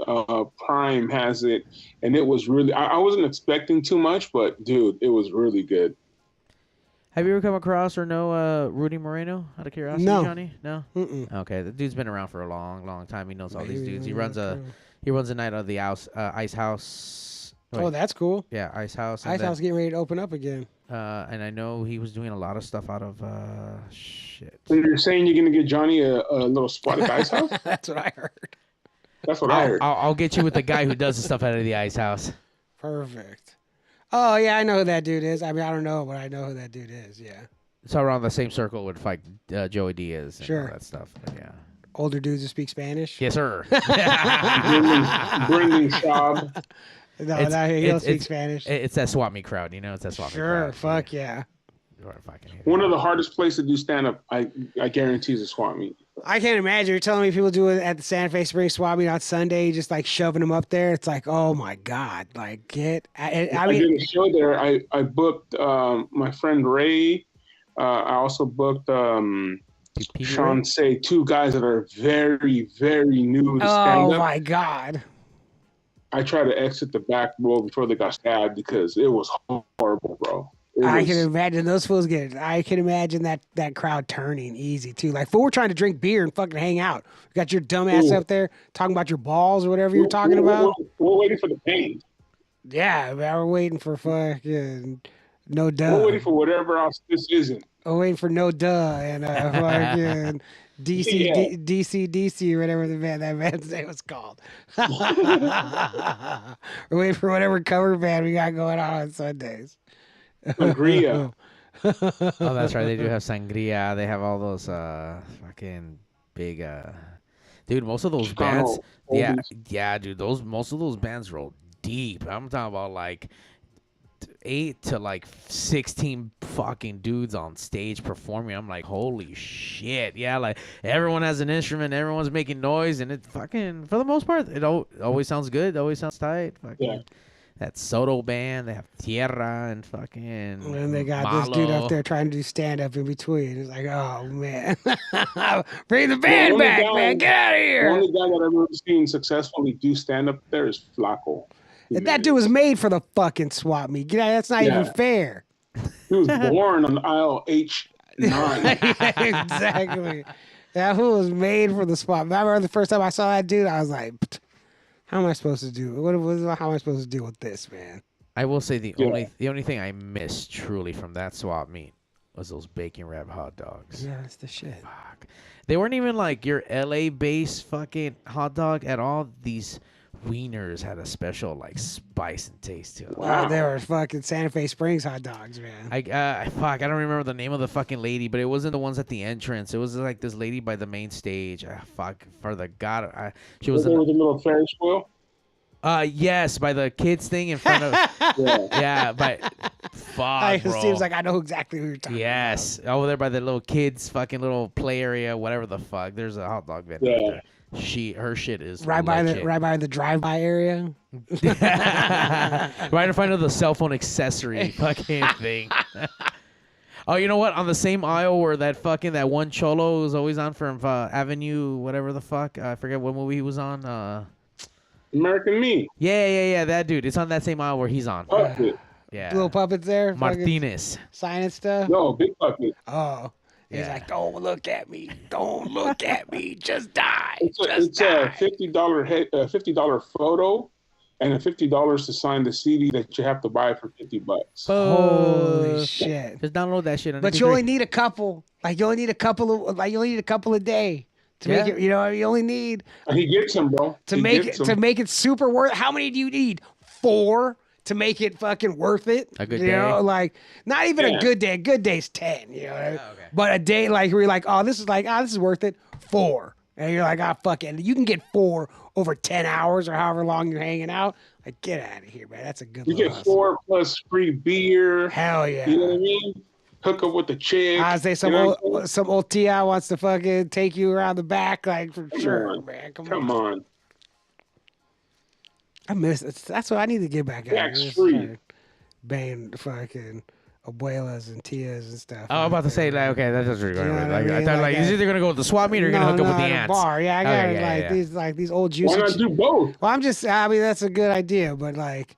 [SPEAKER 2] Prime has it, and it was really. I wasn't expecting too much, but dude, it was really good.
[SPEAKER 4] Have you ever come across or know Rudy Moreno out of curiosity,
[SPEAKER 3] No.
[SPEAKER 4] Johnny? No.
[SPEAKER 3] Mm-mm.
[SPEAKER 4] Okay, the dude's been around for a long, long time. He knows all these dudes. He runs a night of the Ice House.
[SPEAKER 3] Oh, that's cool.
[SPEAKER 4] Yeah, Ice House.
[SPEAKER 3] Ice House getting ready to open up again.
[SPEAKER 4] And I know he was doing a lot of stuff out of shit.
[SPEAKER 2] So you're saying you're gonna get Johnny a little spot at the Ice House?
[SPEAKER 3] That's what I heard.
[SPEAKER 2] That's what I heard.
[SPEAKER 4] I'll get you with the guy who does the stuff out of the Ice House.
[SPEAKER 3] Perfect. Oh yeah, I know who that dude is. I mean, I don't know, but I know who that dude is. Yeah.
[SPEAKER 4] So around the same circle would fight Joey Diaz and all
[SPEAKER 3] Sure.
[SPEAKER 4] that stuff. But yeah.
[SPEAKER 3] Older dudes who speak Spanish.
[SPEAKER 4] Yes, sir.
[SPEAKER 2] Brendan Schaub.
[SPEAKER 3] No, he don't speak Spanish.
[SPEAKER 4] It's that swap me crowd, you know. It's that swap me crowd.
[SPEAKER 3] Sure. Fuck yeah.
[SPEAKER 2] One of the hardest places to do stand-up, I guarantee, is a swap meet.
[SPEAKER 3] I can't imagine. You're telling me people do it at the Santa Fe Springs Swap Meet on Sunday, just like shoving them up there. It's like, oh my god, like I
[SPEAKER 2] did a show there. I booked my friend Ray. I also booked Sean Say, two guys that are very, very new to stand-up.
[SPEAKER 3] Oh my god.
[SPEAKER 2] I tried to exit the back row before they got stabbed because it was horrible, bro.
[SPEAKER 3] I can imagine those fools get. I can imagine that crowd turning easy too. Like, fool, we're trying to drink beer and fucking hang out. You got your dumb ass up there talking about your balls or whatever you're talking about.
[SPEAKER 2] We're waiting for the pain.
[SPEAKER 3] Yeah, we're waiting for fucking no duh.
[SPEAKER 2] We're waiting for whatever else this isn't.
[SPEAKER 3] We're waiting for no duh and fucking DC or whatever that band's name was called. We're waiting for whatever cover band we got going on Sundays.
[SPEAKER 2] Sangria.
[SPEAKER 4] Oh, that's right. They do have sangria. They have all those fucking big dude, most of those bands. Yeah, dude, most of those bands roll deep. I'm talking about like 8 to like 16 fucking dudes on stage performing. I'm like, holy shit. Yeah, like everyone has an instrument, everyone's making noise, and it fucking, for the most part, it always sounds good. It always sounds tight. Fucking. Yeah. That Soto band, they have Tierra and fucking.
[SPEAKER 3] And they got
[SPEAKER 4] Malo.
[SPEAKER 3] this dude up there trying to do stand up in between. It's like, oh man, bring the band back, man, get out of here.
[SPEAKER 2] The only guy that I've ever seen successfully do stand up there is Flacco.
[SPEAKER 3] And that dude was made for the fucking swap meet. That's not even fair.
[SPEAKER 2] He was born on aisle H9.
[SPEAKER 3] Exactly. That fool was made for the swap. I remember the first time I saw that dude, I was like, how am I supposed to do? How am I supposed to deal with this, man?
[SPEAKER 4] I will say the only thing I missed truly from that swap meet was those bacon wrap hot dogs.
[SPEAKER 3] Yeah, that's the shit.
[SPEAKER 4] Fuck. They weren't even like your LA based fucking hot dog at all. These wieners had a special like spice and taste to it.
[SPEAKER 3] Wow, they were fucking Santa Fe Springs hot dogs, man.
[SPEAKER 4] I don't remember the name of the fucking lady, but it wasn't the ones at the entrance. It was like this lady by the main stage. She was
[SPEAKER 2] in the little Ferris wheel.
[SPEAKER 4] Yes, by the kids thing in front of. yeah, but fuck, bro.
[SPEAKER 3] It seems like I know exactly who you're talking about.
[SPEAKER 4] Yes, over there by the little kids fucking little play area, whatever the fuck. There's a hot dog vendor there. Her shit is
[SPEAKER 3] right by the drive-by area.
[SPEAKER 4] Right in front of the cell phone accessory fucking thing. Oh, you know what? On the same aisle where that one cholo was always on from Avenue, whatever the fuck. I forget what movie he was on.
[SPEAKER 2] American Me.
[SPEAKER 4] Yeah, that dude. It's on that same aisle where he's on.
[SPEAKER 2] Puppet.
[SPEAKER 4] Yeah.
[SPEAKER 3] Little puppets there.
[SPEAKER 4] Martinez.
[SPEAKER 3] Signing stuff.
[SPEAKER 2] No, Big Puppet.
[SPEAKER 3] Oh. He's like, don't look at me. Don't look at me. Just die.
[SPEAKER 2] It's a $50 photo and a $50 to sign the CD that you have to buy for $50.
[SPEAKER 3] Holy shit!
[SPEAKER 4] Just download that shit.
[SPEAKER 3] But you only need a couple. Like you only need a couple a day to make it. You know, you only need.
[SPEAKER 2] He gets them, bro.
[SPEAKER 3] To make it super worth. How many do you need? 4 to make it fucking worth it.
[SPEAKER 4] A good
[SPEAKER 3] you know,
[SPEAKER 4] day?
[SPEAKER 3] like not even a good day. A good day's 10. You know,
[SPEAKER 4] okay.
[SPEAKER 3] but a day like where you're like, oh, this is worth it. 4, and you're like, fuck it. You can get 4 over 10 hours or however long you're hanging out. Like, get out of here, man. That's a good.
[SPEAKER 2] You get 4 plus free beer.
[SPEAKER 3] Hell yeah.
[SPEAKER 2] You know what I mean? Hook up with the chick.
[SPEAKER 3] I say some old Ti wants to fucking take you around the back, like for sure, man. Come on. I miss it. That's what I need to get back at.
[SPEAKER 2] Tax free.
[SPEAKER 3] Banging fucking abuelas and tias and stuff.
[SPEAKER 4] I'm about to say that. Okay, that's what you're going with. Like, I thought,
[SPEAKER 3] Like
[SPEAKER 4] he's either gonna go with the swap meet or you're gonna hook up with the ants.
[SPEAKER 3] Bar. Yeah, I got these old juicy.
[SPEAKER 2] Why not do both?
[SPEAKER 3] Well, I mean, that's a good idea, but like,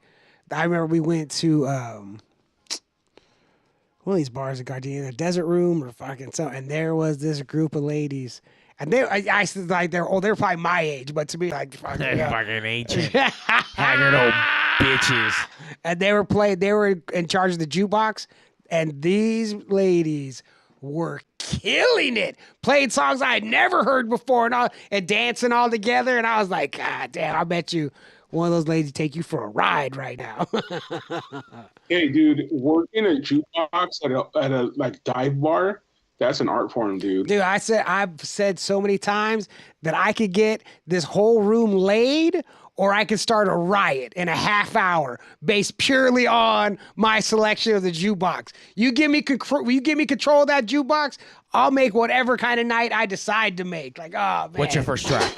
[SPEAKER 3] I remember we went to one of these bars in Gardena, the Desert Room or fucking something, and there was this group of ladies. And I said like they're probably my age, but to me like fucking
[SPEAKER 4] ancient, haggard old bitches.
[SPEAKER 3] And they were in charge of the jukebox, and these ladies were killing it, playing songs I had never heard before, and dancing all together. And I was like, God damn, I bet you one of those ladies take you for a ride right now.
[SPEAKER 2] Hey, dude, working a jukebox at a like dive bar. That's an art form, dude.
[SPEAKER 3] Dude, I've said so many times that I could get this whole room laid, or I could start a riot in a half hour based purely on my selection of the jukebox. You give me control of that jukebox, I'll make whatever kind of night I decide to make. Like, oh man.
[SPEAKER 4] What's your first track?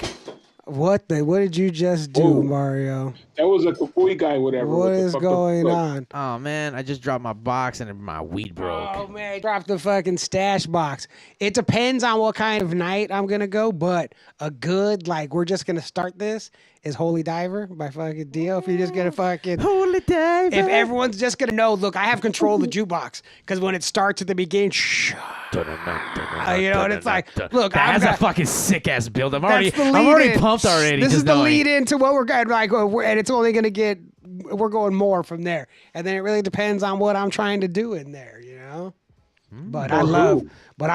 [SPEAKER 3] What did you just do, Mario?
[SPEAKER 2] That was like a boy guy, whatever.
[SPEAKER 3] What is going on?
[SPEAKER 4] Oh man, I just dropped my box and my weed broke.
[SPEAKER 3] Oh man, dropped the fucking stash box. It depends on what kind of night I'm gonna go, but a good we're just gonna start this is Holy Diver by fucking Dio. If you're just gonna fucking
[SPEAKER 4] Holy Diver.
[SPEAKER 3] If everyone's just gonna know, look, I have control of the jukebox because when it starts at the beginning, and it's like, look,
[SPEAKER 4] that's a fucking sick ass build. I'm already pumped already.
[SPEAKER 3] This is the lead into what we're going and it's only gonna get. We're going more from there, and then it really depends on what I'm trying to do in there, you know. But I love the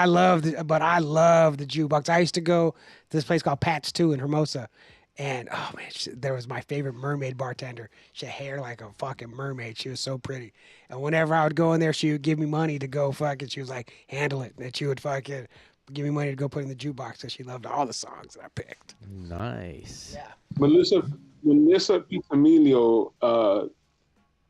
[SPEAKER 3] jukebox. I used to go to this place called Pat's 2 in Hermosa. And, oh, man, there was my favorite mermaid bartender. She had hair like a fucking mermaid. She was so pretty. And whenever I would go in there, she would give me money to go fucking, she was like, handle it. And she would fucking give me money to go put in the jukebox because she loved all the songs that I picked.
[SPEAKER 4] Nice.
[SPEAKER 3] Yeah.
[SPEAKER 2] Melissa Pitamilio,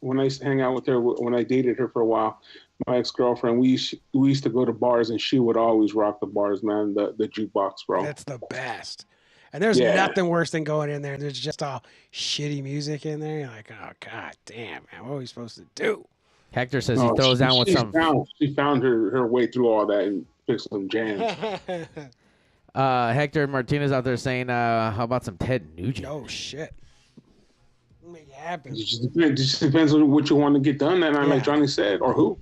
[SPEAKER 2] when I used to hang out with her, when I dated her for a while, my ex-girlfriend, we used to go to bars, and she would always rock the bars, man, the jukebox, bro.
[SPEAKER 3] That's the best. And there's nothing worse than going in there and there's just all shitty music in there. You're like, oh, God damn, man, what are we supposed to do?
[SPEAKER 4] Hector says he throws down with some.
[SPEAKER 2] She found her way through all that and picked some jams.
[SPEAKER 4] Hector Martinez out there saying, how about some Ted Nugent?
[SPEAKER 3] Oh, shit. Make it happen.
[SPEAKER 2] It just depends on what you want to get done that night, like Johnny said, or who.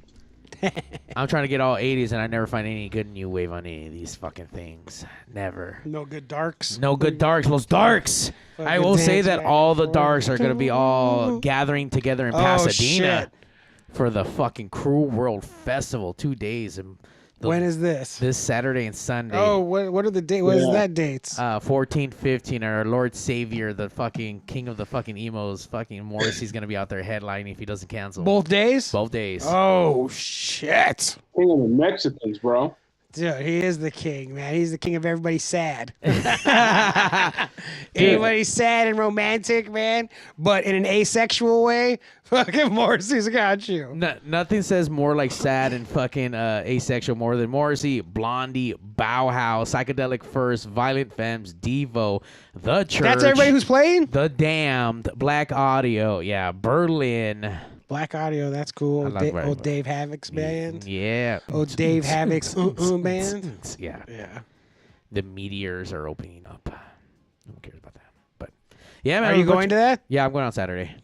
[SPEAKER 4] I'm trying to get all 80s, and I never find any good new wave on any of these fucking things. Never.
[SPEAKER 3] No good darks.
[SPEAKER 4] No good darks. Those darks. I will say that all the darks are going to be all gathering together in Pasadena for the fucking Cruel World Festival. 2 days. And
[SPEAKER 3] when is this?
[SPEAKER 4] This Saturday and Sunday.
[SPEAKER 3] Oh, what are the dates? What is that dates?
[SPEAKER 4] 14, 15. Our Lord Savior, the fucking king of the fucking emos, fucking Morrissey's going to be out there headlining if he doesn't cancel.
[SPEAKER 3] Both days?
[SPEAKER 4] Both days.
[SPEAKER 3] Oh, shit.
[SPEAKER 2] King of the Mexicans, bro.
[SPEAKER 3] Dude, he is the king, man. He's the king of everybody sad. Anybody's sad and romantic, man, but in an asexual way, fucking Morrissey's got you.
[SPEAKER 4] Nothing says more like sad and fucking asexual more than Morrissey, Blondie, Bauhaus, Psychedelic Furs, Violent Femmes, Devo, The Church.
[SPEAKER 3] That's everybody who's playing?
[SPEAKER 4] The Damned, Black Audio, Berlin.
[SPEAKER 3] Black Audio, that's cool. Old Dave Havoc's band.
[SPEAKER 4] Yeah.
[SPEAKER 3] Old Dave Havoc's band.
[SPEAKER 4] Yeah.
[SPEAKER 3] Yeah.
[SPEAKER 4] The Meteors are opening up. Who cares about that? But yeah, man.
[SPEAKER 3] Are you going to that?
[SPEAKER 4] Yeah, I'm going on Saturday.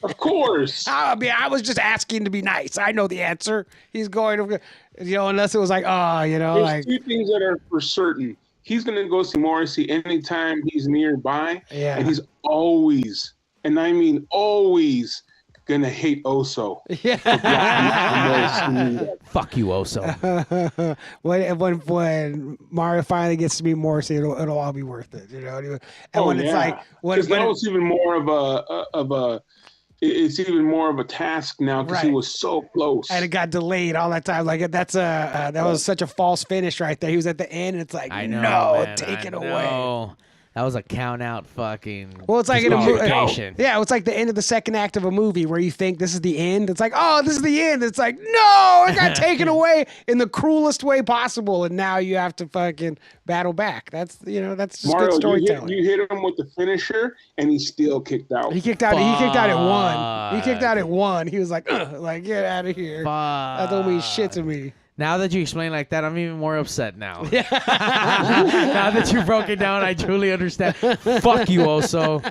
[SPEAKER 2] Of course.
[SPEAKER 3] I was just asking to be nice. I know the answer. He's going to, unless it was like,
[SPEAKER 2] There's two things that are for certain. He's going to go see Morrissey anytime he's nearby.
[SPEAKER 3] Yeah.
[SPEAKER 2] And he's always, and I mean always, gonna hate Oso.
[SPEAKER 3] Yeah.
[SPEAKER 4] Fuck you, Oso.
[SPEAKER 3] when Mario finally gets to meet Morrissey, it'll all be worth it, And when it's like,
[SPEAKER 2] because that was even more of a it's even more of a task now because he
[SPEAKER 3] Right.
[SPEAKER 2] was so close.
[SPEAKER 3] And it got delayed all that time. Like that was such a false finish right there. He was at the end, and it's like,
[SPEAKER 4] I know,
[SPEAKER 3] no,
[SPEAKER 4] man,
[SPEAKER 3] take
[SPEAKER 4] I
[SPEAKER 3] it away.
[SPEAKER 4] know. That was a count out fucking.
[SPEAKER 3] Well, it's like in a movie.
[SPEAKER 4] disqualification.
[SPEAKER 3] Yeah, it's like the end of the second act of a movie where you think this is the end. It's like, oh, this is the end. It's like, no, it got taken away in the cruelest way possible, and now you have to fucking battle back. That's just
[SPEAKER 2] Mario,
[SPEAKER 3] good storytelling.
[SPEAKER 2] you hit him with the finisher, and he still kicked out.
[SPEAKER 3] He kicked out. He kicked out at 1. He kicked out at 1. He was like, get out of here. That don't mean shit to me.
[SPEAKER 4] Now that you explain like that, I'm even more upset now. Now that you broke it down, I truly understand. Fuck you, Oso.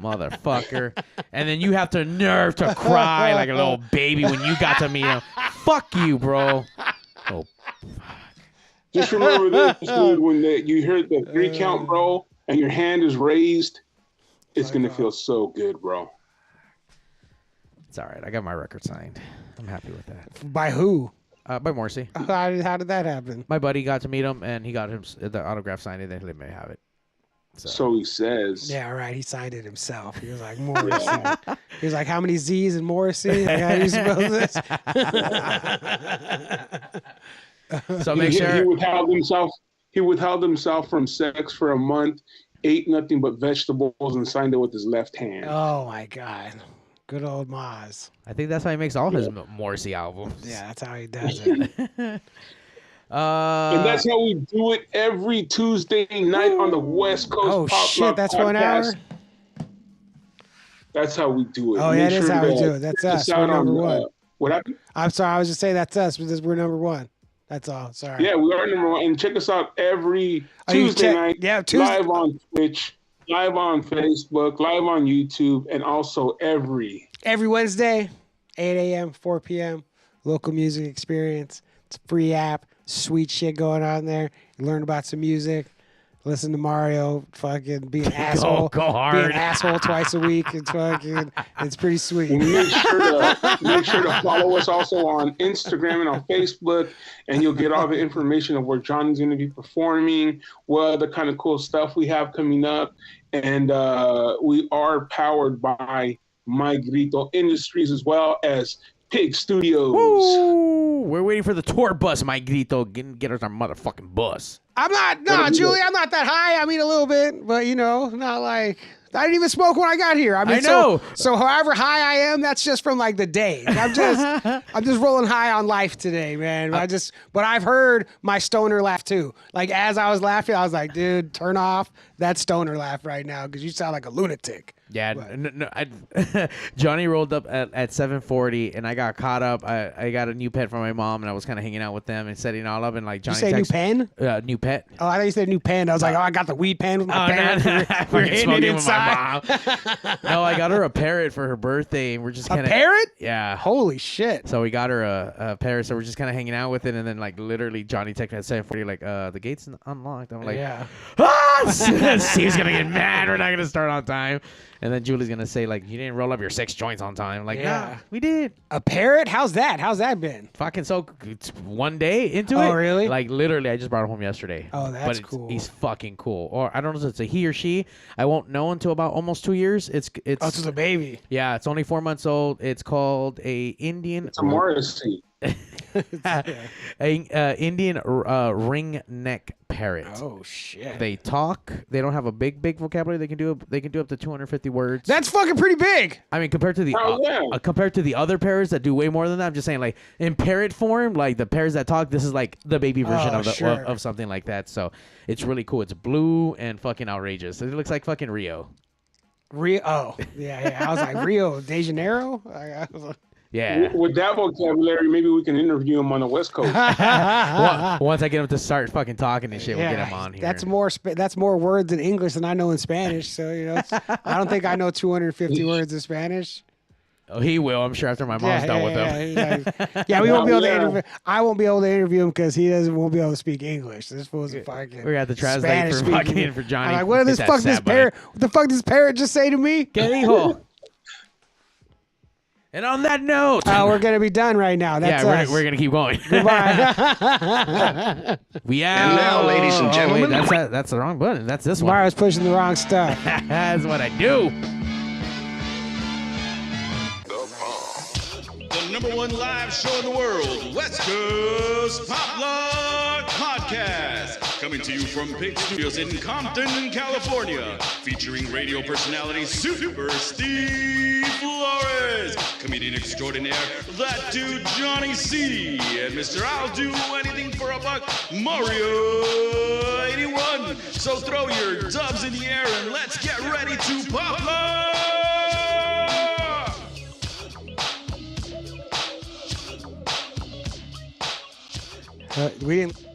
[SPEAKER 4] Motherfucker. And then you have the nerve to cry like a little baby when you got to meet him. Fuck you, bro. Oh,
[SPEAKER 2] Just remember this, dude, when you heard the 3 count, bro, and your hand is raised, it's going to feel so good, bro.
[SPEAKER 4] it's all right. I got my record signed. I'm happy with that.
[SPEAKER 3] By who?
[SPEAKER 4] By Morrissey.
[SPEAKER 3] How did that happen?
[SPEAKER 4] My buddy got to meet him, and he got him the autograph signed, and then he let me have it.
[SPEAKER 2] So he says.
[SPEAKER 3] Yeah, right. He signed it himself. He was like, Morrissey. He was like, how many Z's in Morrissey? Like, how do you spell this?
[SPEAKER 4] So make sure.
[SPEAKER 2] He withheld himself from sex for a month, ate nothing but vegetables, and signed it with his left hand.
[SPEAKER 3] Oh, my God. Good old Maz.
[SPEAKER 4] I think that's how he makes all his Morrissey albums.
[SPEAKER 3] Yeah, that's how he does it.
[SPEAKER 2] And that's how we do it every Tuesday night on the West Coast.
[SPEAKER 3] Oh, shit, that's 1 hour?
[SPEAKER 2] That's how we do it.
[SPEAKER 3] Oh, yeah, that is how we do it. That's us. We're number 1.
[SPEAKER 2] What happened?
[SPEAKER 3] I'm sorry. I was just saying that's us because we're number 1. That's all. Sorry.
[SPEAKER 2] Yeah, we are number 1. And check us out every Tuesday night.
[SPEAKER 3] Yeah, Tuesday.
[SPEAKER 2] Live on Twitch, live on Facebook, live on YouTube, and also every
[SPEAKER 3] Wednesday, 8 a.m., 4 p.m., local music experience. It's a free app. Sweet shit going on there. You learn about some music. Listen to Mario fucking be an asshole.
[SPEAKER 4] Go hard.
[SPEAKER 3] Be an asshole twice a week. It's pretty sweet.
[SPEAKER 2] Make sure to follow us also on Instagram and on Facebook, and you'll get all the information of where Johnny's going to be performing, what other kind of cool stuff we have coming up. And we are powered by My Grito Industries as well as Pig Studios.
[SPEAKER 4] Woo! We're waiting for the tour bus, my Grito. Get us our motherfucking bus.
[SPEAKER 3] Julie, I'm not that high. I mean, a little bit, but not like. I didn't even smoke when I got here. I mean,
[SPEAKER 4] I know.
[SPEAKER 3] So however high I am, that's just from like the day. I'm just rolling high on life today, man. But I've heard my stoner laugh too. Like as I was laughing, I was like, dude, turn off that stoner laugh right now because you sound like a lunatic.
[SPEAKER 4] Yeah, Johnny rolled up at 7:40, and I got caught up. I got a new pet for my mom, and I was kind of hanging out with them and setting all up. And like Johnny,
[SPEAKER 3] you say new pen?
[SPEAKER 4] New pet.
[SPEAKER 3] Oh, I thought you said new pen. I was like, I got the weed pen with my parrot.
[SPEAKER 4] We're
[SPEAKER 3] hitting it inside.
[SPEAKER 4] No, I got her a parrot for her birthday, and we're just kind of
[SPEAKER 3] a parrot.
[SPEAKER 4] Yeah.
[SPEAKER 3] Holy shit.
[SPEAKER 4] So we got her a parrot, so we're just kind of hanging out with it, and then like literally Johnny texted me at 7:40, like the gate's unlocked. I'm like,
[SPEAKER 3] yeah.
[SPEAKER 4] Steve's gonna get mad. We're not gonna start on time. And then Julie's going to say, like, you didn't roll up your 6 joints on time. Like,
[SPEAKER 3] yeah.
[SPEAKER 4] Nah, we did.
[SPEAKER 3] A parrot? How's that? How's that been?
[SPEAKER 4] Fucking so, it's one day into it.
[SPEAKER 3] Oh, really?
[SPEAKER 4] Like, literally, I just brought him home yesterday.
[SPEAKER 3] Oh, that's
[SPEAKER 4] but
[SPEAKER 3] cool.
[SPEAKER 4] He's fucking cool. Or I don't know if it's a he or she. I won't know until about almost 2 years. It's
[SPEAKER 3] just a baby.
[SPEAKER 4] Yeah, it's only 4 months old. It's called a Indian.
[SPEAKER 2] It's a Morrissey.
[SPEAKER 4] Indian ringneck parrot.
[SPEAKER 3] Oh shit!
[SPEAKER 4] They talk. They don't have a big vocabulary. They can do up to 250 words.
[SPEAKER 3] That's fucking pretty big.
[SPEAKER 4] I mean, compared to the other parrots that do way more than that. I'm just saying, like in parrot form, like the parrots that talk. This is like the baby version of something like that. So it's really cool. It's blue and fucking outrageous. It looks like fucking Rio.
[SPEAKER 3] Oh yeah. I was like Rio de Janeiro.
[SPEAKER 4] Yeah.
[SPEAKER 2] With that vocabulary, maybe we can interview him on the West Coast.
[SPEAKER 4] Once I get him to start fucking talking and shit, we'll get him on here.
[SPEAKER 3] That's more words in English than I know in Spanish. So I don't think I know 250 words in Spanish.
[SPEAKER 4] Oh, he will. I'm sure after my mom's done with him.
[SPEAKER 3] Yeah, we won't be able to interview. I won't be able to interview him because he won't be able to speak English. This fool's a fucking.
[SPEAKER 4] We got to translate for Johnny.
[SPEAKER 3] I'm like, what the fuck this parrot just say to me?
[SPEAKER 4] ¿Qué dijo? And on that note,
[SPEAKER 3] we're gonna be done right now. That's us.
[SPEAKER 4] We're gonna keep going.
[SPEAKER 3] Goodbye.
[SPEAKER 4] We out.
[SPEAKER 5] And now, ladies and gentlemen,
[SPEAKER 4] that's the wrong button. That's this one.
[SPEAKER 3] Mario's pushing the wrong stuff.
[SPEAKER 4] That's what I do.
[SPEAKER 1] number one live show in the world, West Coast Poplock Podcast. Coming to you from Pig Studios in Compton, California. Featuring radio personality Super Steve Flores, comedian extraordinaire, that dude Johnny C, and Mr. I'll Do Anything for a Buck, Mario 81. So throw your dubs in the air and let's get ready to pop lock!
[SPEAKER 3] We didn't